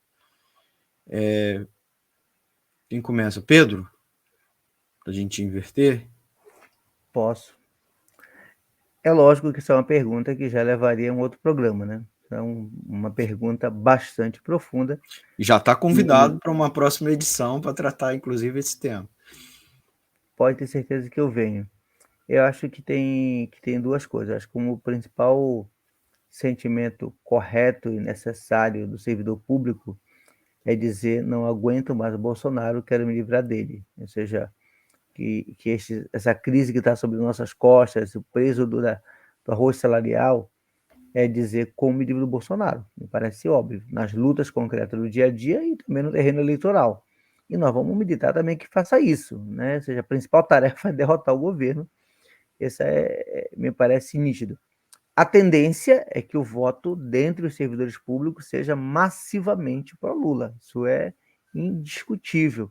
Quem começa? Pedro? Para a gente inverter? Posso. É lógico que isso é uma pergunta que já levaria a um outro programa, né? É uma pergunta bastante profunda. E já está convidado para uma próxima edição para tratar, inclusive, esse tema. Pode ter certeza que eu venho. Eu acho que tem duas coisas. Acho que como o principal sentimento correto e necessário do servidor público é dizer, não aguento mais o Bolsonaro, quero me livrar dele. Ou seja, que essa crise que está sobre nossas costas, o preço do arroz salarial, é dizer como me livro do Bolsonaro. Me parece óbvio, nas lutas concretas do dia a dia e também no terreno eleitoral. E nós vamos meditar também que faça isso, né? Ou seja, a principal tarefa é derrotar o governo. Essa me parece nítido. A tendência é que o voto dentre os servidores públicos seja massivamente para Lula. Isso é indiscutível,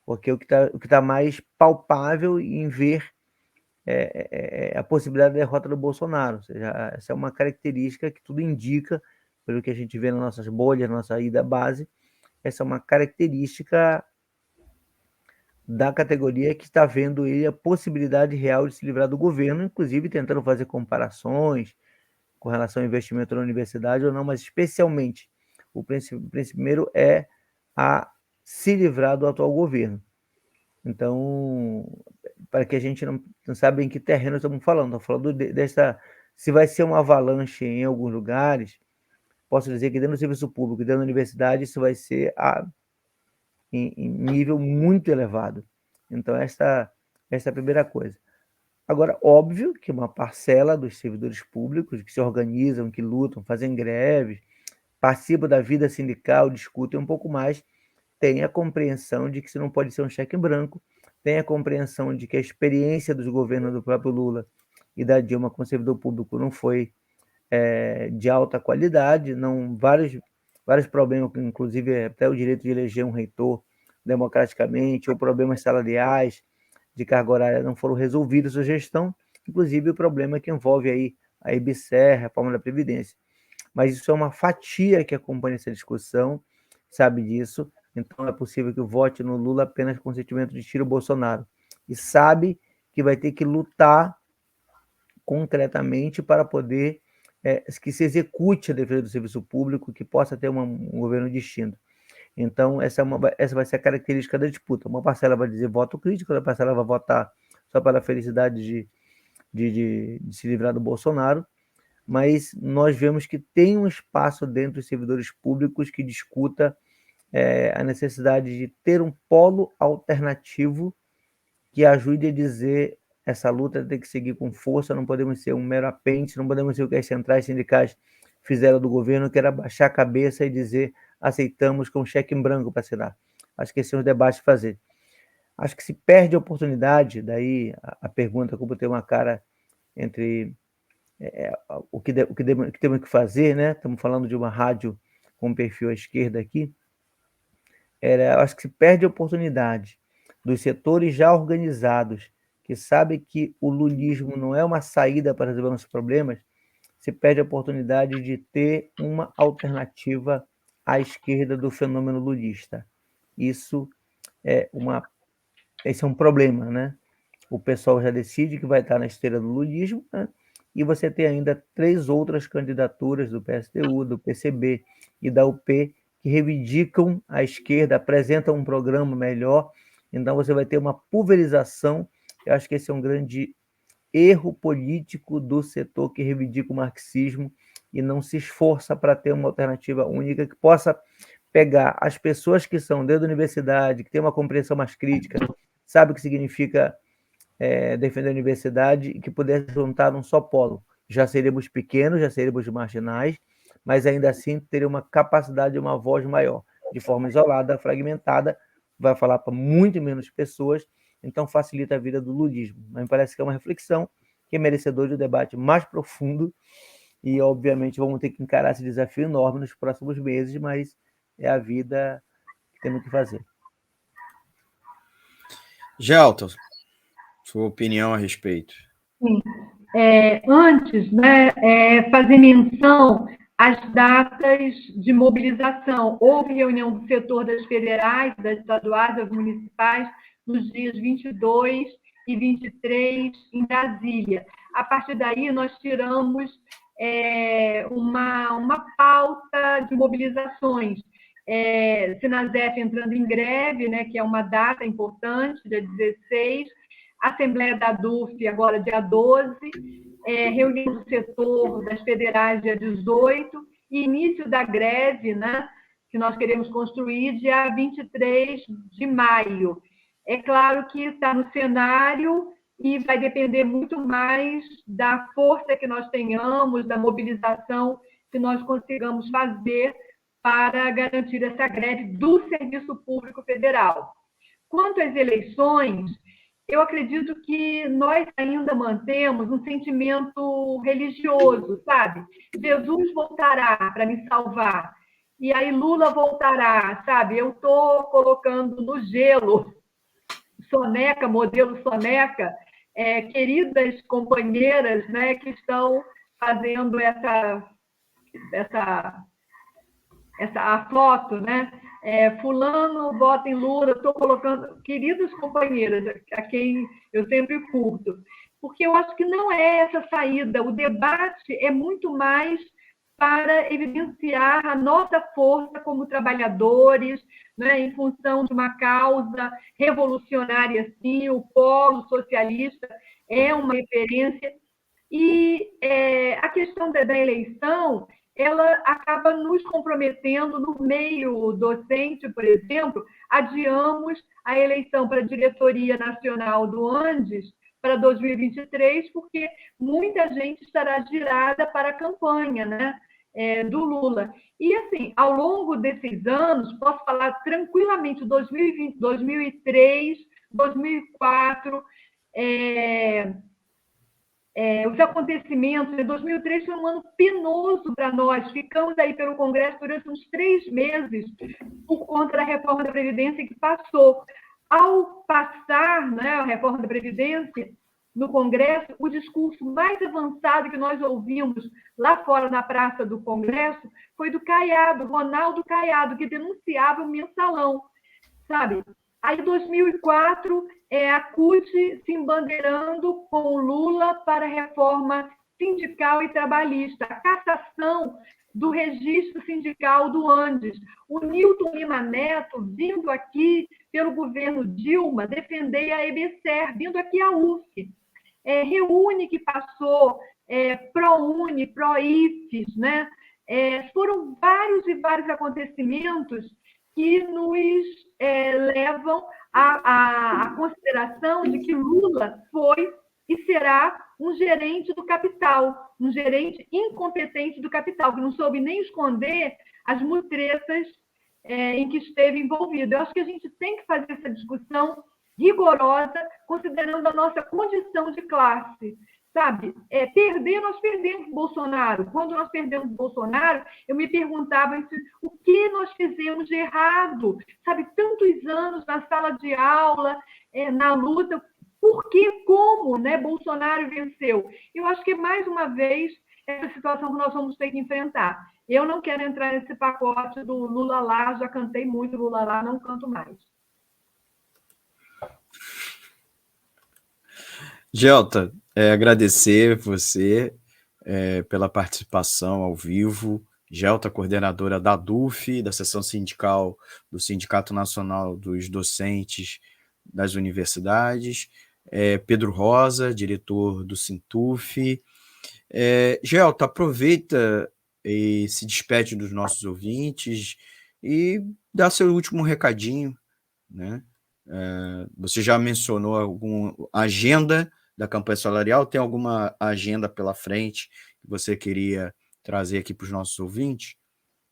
porque o que tá mais palpável em ver a possibilidade da derrota do Bolsonaro. Ou seja, essa é uma característica que tudo indica, pelo que a gente vê nas nossas bolhas, na nossa ida à base, essa é uma característica da categoria que está vendo ele a possibilidade real de se livrar do governo, inclusive tentando fazer comparações com relação ao investimento na universidade ou não, mas especialmente o primeiro é a se livrar do atual governo. Então, para que a gente não sabe em que terreno estamos falando desta, se vai ser uma avalanche em alguns lugares, posso dizer que dentro do serviço público, dentro da universidade, isso vai ser em nível muito elevado. Então, esta é a primeira coisa. Agora, óbvio que uma parcela dos servidores públicos que se organizam, que lutam, fazem greves, participam da vida sindical, discutem um pouco mais, tem a compreensão de que isso não pode ser um cheque em branco, tem a compreensão de que a experiência dos governos do próprio Lula e da Dilma com o servidor público não foi de alta qualidade, não, vários problemas, inclusive até o direito de eleger um reitor democraticamente, ou problemas salariais, de carga horária não foram resolvidos na gestão, inclusive o problema que envolve aí a IBSER, a reforma da Previdência. Mas isso é uma fatia que acompanha essa discussão, sabe disso, então é possível que vote no Lula apenas com o sentimento de tiro Bolsonaro, e sabe que vai ter que lutar concretamente para poder que se execute a defesa do serviço público, que possa ter um governo distinto. Então, essa vai ser a característica da disputa. Uma parcela vai dizer voto crítico, outra parcela vai votar só para a felicidade de se livrar do Bolsonaro, mas nós vemos que tem um espaço dentro dos servidores públicos que discuta a necessidade de ter um polo alternativo que ajude a dizer essa luta tem que seguir com força, não podemos ser um mero apêndice, não podemos ser o que as centrais sindicais fizeram do governo, que era baixar a cabeça e dizer aceitamos com um cheque em branco para assinar. Acho que esse é um debate a fazer. Acho que se perde a oportunidade, daí a pergunta como ter uma cara entre o que temos que fazer, né? Estamos falando de uma rádio com perfil à esquerda aqui, acho que se perde a oportunidade dos setores já organizados, que sabem que o lulismo não é uma saída para resolver nossos problemas, se perde a oportunidade de ter uma alternativa à esquerda do fenômeno lulista. Esse é um problema, né? O pessoal já decide que vai estar na esteira do lulismo, né? E você tem ainda 3 outras candidaturas do PSTU, do PCB e da UP que reivindicam a esquerda, apresentam um programa melhor, então você vai ter uma pulverização. Eu acho que esse é um grande erro político do setor que reivindica o marxismo e não se esforça para ter uma alternativa única que possa pegar as pessoas que são dentro da universidade, que têm uma compreensão mais crítica, sabe o que significa defender a universidade e que pudesse juntar num só polo. Já seríamos pequenos, já seríamos marginais, mas ainda assim teria uma capacidade, uma voz maior. De forma isolada, fragmentada, vai falar para muito menos pessoas, então facilita a vida do lulismo. Mas me parece que é uma reflexão que é merecedora de um debate mais profundo e, obviamente, vamos ter que encarar esse desafio enorme nos próximos meses, mas é a vida que temos que fazer. Gelton, sua opinião a respeito. Sim. Antes, né, fazer menção às datas de mobilização. Houve reunião do setor das federais, das estaduais, das municipais, nos dias 22 e 23 em Brasília. A partir daí, nós tiramos uma pauta de mobilizações. Sinasef entrando em greve, né, que é uma data importante, dia 16, Assembleia da DUF, agora dia 12, reunião do setor das federais, dia 18, e início da greve, né, que nós queremos construir, dia 23 de maio. É claro que está no cenário e vai depender muito mais da força que nós tenhamos, da mobilização que nós consigamos fazer para garantir essa greve do Serviço Público Federal. Quanto às eleições, eu acredito que nós ainda mantemos um sentimento religioso, sabe? Jesus voltará para me salvar, e aí Lula voltará, sabe? Eu estou colocando no gelo, soneca, modelo soneca, queridas companheiras, né, que estão fazendo a foto, né? Fulano vota em Lula, estou colocando queridas companheiras, a quem eu sempre curto, porque eu acho que não é essa saída. O debate é muito mais para evidenciar a nossa força como trabalhadores, né, em função de uma causa revolucionária, sim. O polo socialista é uma referência. E a questão da eleição, ela acaba nos comprometendo no meio docente, por exemplo. Adiamos a eleição para a diretoria nacional do Andes para 2023, porque muita gente estará girada para a campanha, né, do Lula. E, assim, ao longo desses anos, posso falar tranquilamente, 2020, 2003, 2004, os acontecimentos. Em 2003 foi um ano penoso para nós. Ficamos aí pelo Congresso durante uns 3 meses por conta da reforma da Previdência que passou. Ao passar, né, a reforma da Previdência no Congresso, o discurso mais avançado que nós ouvimos lá fora na Praça do Congresso foi do Caiado, Ronaldo Caiado, que denunciava o mensalão, sabe? Aí, em 2004, a CUT se embandeirando com o Lula para a reforma sindical e trabalhista, a cassação do registro sindical do Andes. O Nilton Lima Neto vindo aqui pelo governo Dilma defender a EBSER, vindo aqui à UF. Reúne, que passou, ProUni, ProIFES, né? Foram vários e vários acontecimentos que nos levam à consideração de que Lula foi e será um gerente do capital, um gerente incompetente do capital, que não soube nem esconder as mutretas em que esteve envolvido. Eu acho que a gente tem que fazer essa discussão rigorosa, considerando a nossa condição de classe. Sabe, nós perdemos Bolsonaro. Quando nós perdemos Bolsonaro, eu me perguntava o que nós fizemos de errado. Sabe, tantos anos na sala de aula, na luta, por que, como, né, Bolsonaro venceu? Eu acho que, mais uma vez, essa situação que nós vamos ter que enfrentar. Eu não quero entrar nesse pacote do Lula lá, já cantei muito Lula lá, não canto mais. Gelta, agradecer você pela participação ao vivo. Gelta, coordenadora da DUF, da seção sindical do Sindicato Nacional dos Docentes das Universidades. Pedro Rosa, diretor do Sintuf. Gelta, aproveita e se despede dos nossos ouvintes e dá seu último recadinho, né? Você já mencionou alguma agenda da campanha salarial? Tem alguma agenda pela frente que você queria trazer aqui para os nossos ouvintes?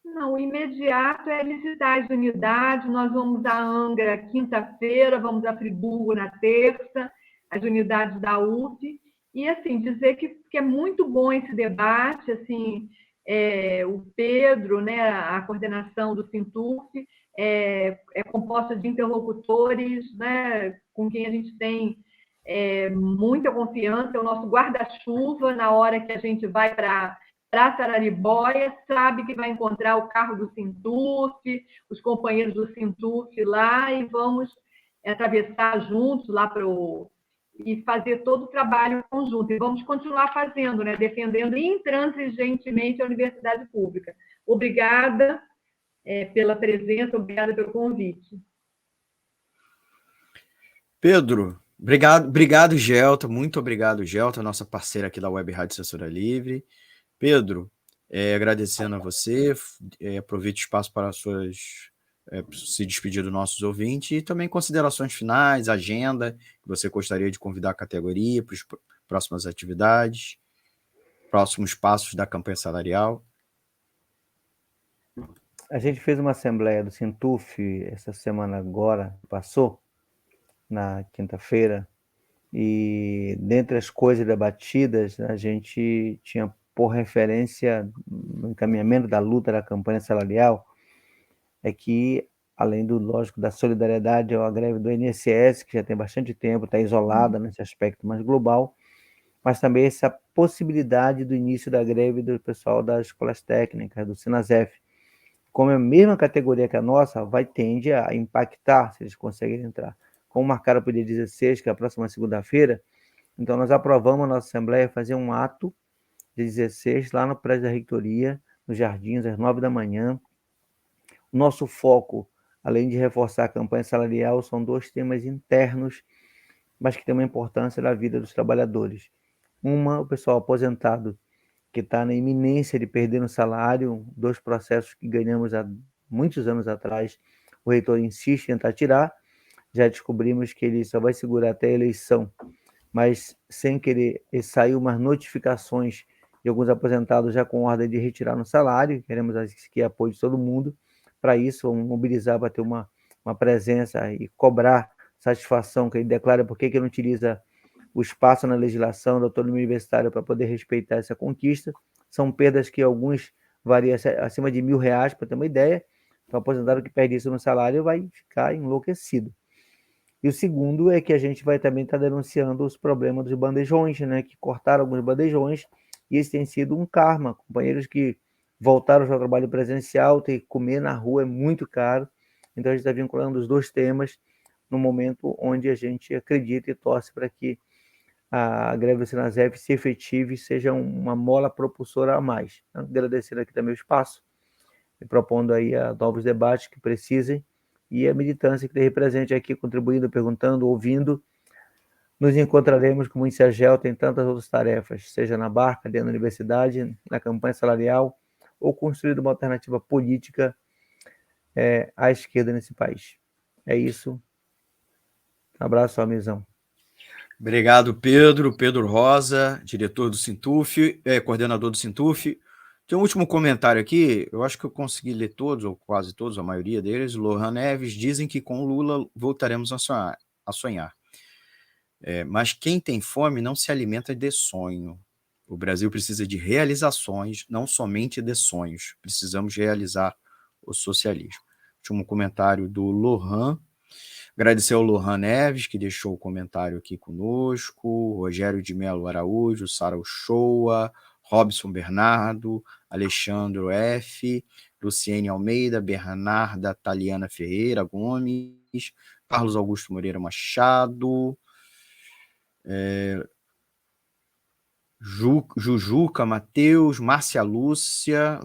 Não, o imediato é visitar as unidades. Nós vamos a Angra quinta-feira, vamos a Friburgo na terça, as unidades da UF. E, assim, dizer que é muito bom esse debate. Assim, o Pedro, né, a coordenação do Sintuf, é composta de interlocutores, né, com quem a gente tem muita confiança. É o nosso guarda-chuva na hora que a gente vai para Sararibóia, sabe que vai encontrar o carro do Sintuf, os companheiros do Sintuf lá, e vamos atravessar juntos lá e fazer todo o trabalho conjunto. E vamos continuar fazendo, né, defendendo intransigentemente a universidade pública. Obrigada pela presença, obrigada pelo convite. Pedro, obrigado, Gelta, muito obrigado, Gelta, nossa parceira aqui da Web Rádio Censura Livre. Pedro, agradecendo a você, aproveite o espaço para se despedir dos nossos ouvintes e também considerações finais, agenda, que você gostaria de convidar a categoria para as próximas atividades, próximos passos da campanha salarial. A gente fez uma assembleia do Sintuf essa semana agora, passou, na quinta-feira, e dentre as coisas debatidas, a gente tinha por referência no encaminhamento da luta da campanha salarial, é que além do, lógico, da solidariedade, a greve do INSS, que já tem bastante tempo, está isolada nesse aspecto mais global, mas também essa possibilidade do início da greve do pessoal das escolas técnicas, do Sinasef. Como é a mesma categoria que a nossa, tende a impactar se eles conseguirem entrar. Como marcaram para o dia 16, que é a próxima segunda-feira, então nós aprovamos na nossa Assembleia fazer um ato de 16 lá no prédio da reitoria, nos Jardins, às 9 da manhã. O nosso foco, além de reforçar a campanha salarial, são 2 temas internos, mas que têm uma importância na vida dos trabalhadores. O pessoal aposentado, que está na iminência de perder o salário, 2 processos que ganhamos há muitos anos atrás, o reitor insiste em tentar tirar, já descobrimos que ele só vai segurar até a eleição, mas sem querer, saiu umas notificações de alguns aposentados já com ordem de retirar no salário, queremos aqui apoio de todo mundo, para isso vamos mobilizar para ter uma presença e cobrar satisfação, que ele declara por que ele não utiliza o espaço na legislação da autonomia universitária para poder respeitar essa conquista. São perdas que alguns variam acima de R$1.000, para ter uma ideia. Então, o aposentado que perde isso no salário vai ficar enlouquecido. E o segundo é que a gente vai também estar denunciando os problemas dos bandejões, né, que cortaram alguns bandejões, e esse tem sido um karma. Companheiros que voltaram ao trabalho presencial, ter que comer na rua é muito caro. Então, a gente está vinculando os 2 temas no momento onde a gente acredita e torce para que a greve do Sinasef se efetive e seja uma mola propulsora a mais. Então, agradecer aqui também o espaço e propondo aí a novos debates que precisem e a militância que esteja presente aqui, contribuindo, perguntando, ouvindo. Nos encontraremos, como disse a Gelta, em tantas outras tarefas, seja na barca, dentro da universidade, na campanha salarial, ou construir uma alternativa política à esquerda nesse país. É isso. Um abraço, Almizão. Obrigado, Pedro. Pedro Rosa, diretor do Sintuf, coordenador do Sintuf. Tem um último comentário aqui, eu acho que eu consegui ler todos, ou quase todos, a maioria deles. Lohan Neves, dizem que com Lula voltaremos a sonhar. Mas quem tem fome não se alimenta de sonho. O Brasil precisa de realizações, não somente de sonhos. Precisamos realizar o socialismo. Último comentário do Lohan. Agradecer ao Lohan Neves, que deixou o comentário aqui conosco, Rogério de Melo Araújo, Sara Uchoa, Robson Bernardo, Alexandre F., Luciene Almeida, Bernarda Taliana Ferreira Gomes, Carlos Augusto Moreira Machado, Jujuca Matheus, Márcia Lúcia,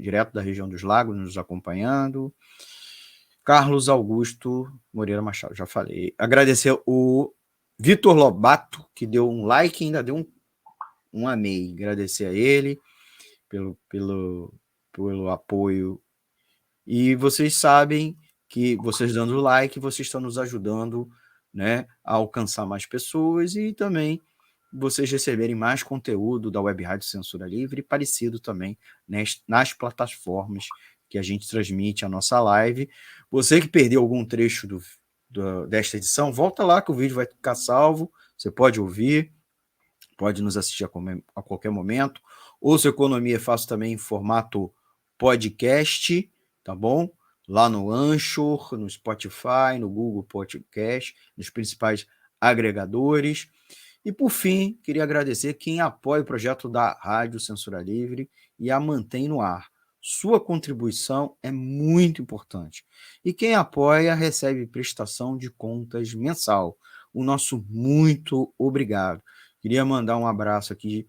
direto da região dos Lagos, nos acompanhando. Carlos Augusto Moreira Machado, já falei. Agradecer o Vitor Lobato, que deu um like e ainda deu um amei. Agradecer a ele pelo apoio. E vocês sabem que vocês dando like, vocês estão nos ajudando, né, a alcançar mais pessoas e também vocês receberem mais conteúdo da Web Rádio Censura Livre e parecido também nas plataformas que a gente transmite a nossa live. Você que perdeu algum trecho desta edição, volta lá que o vídeo vai ficar salvo, você pode ouvir, pode nos assistir a qualquer momento. Ouça Economia Fácil também em formato podcast, tá bom? Lá no Anchor, no Spotify, no Google Podcast, nos principais agregadores. E, por fim, queria agradecer quem apoia o projeto da Rádio Censura Livre e a mantém no ar. Sua contribuição é muito importante. E quem apoia recebe prestação de contas mensal. O nosso muito obrigado. Queria mandar um abraço aqui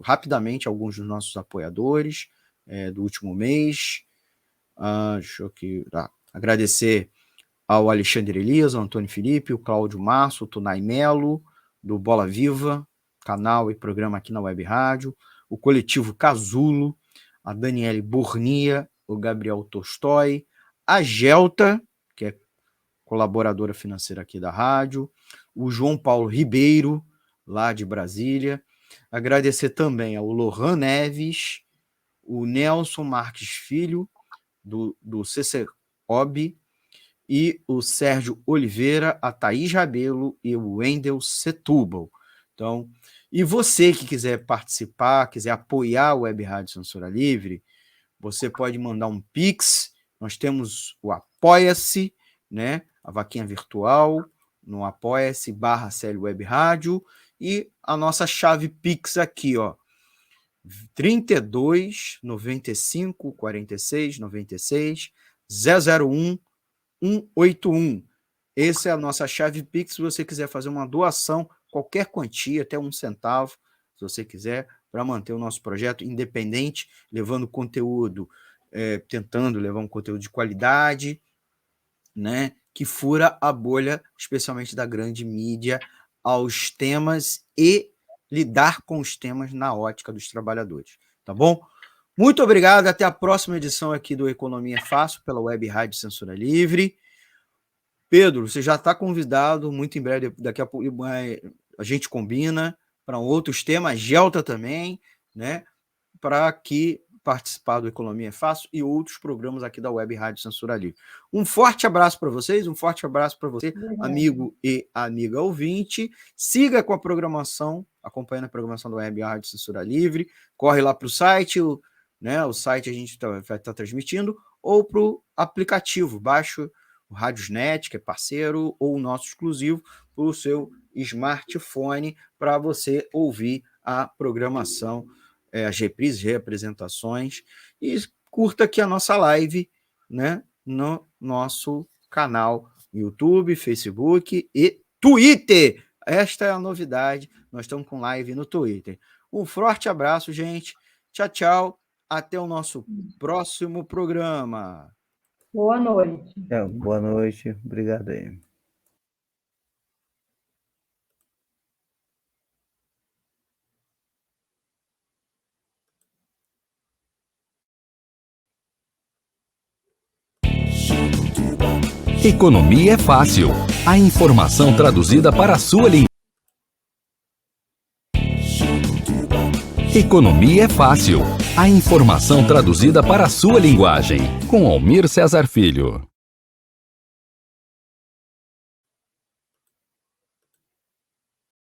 rapidamente, alguns dos nossos apoiadores do último mês. Agradecer ao Alexandre Elias, ao Antônio Felipe, o Cláudio Março, o Tunay Melo, do Bola Viva, canal e programa aqui na Web Rádio, o Coletivo Casulo, a Daniele Burnia, o Gabriel Tolstói, a Gelta, que é colaboradora financeira aqui da rádio, o João Paulo Ribeiro, lá de Brasília. Agradecer também ao Lohan Neves, o Nelson Marques Filho, do CCOB, e o Sérgio Oliveira, a Thaís Rabelo e o Wendel Setúbal. Então, e você que quiser participar, quiser apoiar a Web Rádio Censura Livre, você pode mandar um Pix. nós temos o Apoia-se, né? A vaquinha virtual, no apoia-se/CL Web Rádio, e a nossa chave Pix aqui, ó, 32 95 46 96 001 181. Essa é a nossa chave Pix, se você quiser fazer uma doação, qualquer quantia, até 1 centavo, se você quiser, para manter o nosso projeto independente, levando conteúdo, tentando levar um conteúdo de qualidade, né, que fura a bolha, especialmente da grande mídia, aos temas e lidar com os temas na ótica dos trabalhadores. Tá bom? Muito obrigado, até a próxima edição aqui do Economia é Fácil, pela Web Rádio Censura Livre. Pedro, você já está convidado, muito em breve, daqui a pouco a gente combina para outros temas, Gelta também, né, para que participar do Economia é Fácil e outros programas aqui da Web Rádio Censura Livre. Um forte abraço para vocês, um forte abraço para você, amigo e amiga ouvinte. Siga com a programação, acompanhando a programação da Web Rádio Censura Livre. Corre lá para o site, né? O site a gente vai estar transmitindo, ou para o aplicativo. Baixa o Radiosnet, que é parceiro, ou o nosso exclusivo, para o seu smartphone, para você ouvir a programação, as reprises, reapresentações, e curta aqui a nossa live, né, no nosso canal YouTube, Facebook e Twitter. Esta é a novidade, nós estamos com live no Twitter. Um forte abraço, gente. Tchau, tchau. Até o nosso próximo programa. Boa noite. Boa noite. Obrigado aí. Economia é Fácil. A informação traduzida para a sua língua. Economia é Fácil. A informação traduzida para a sua linguagem. Com Almir Cesar Filho.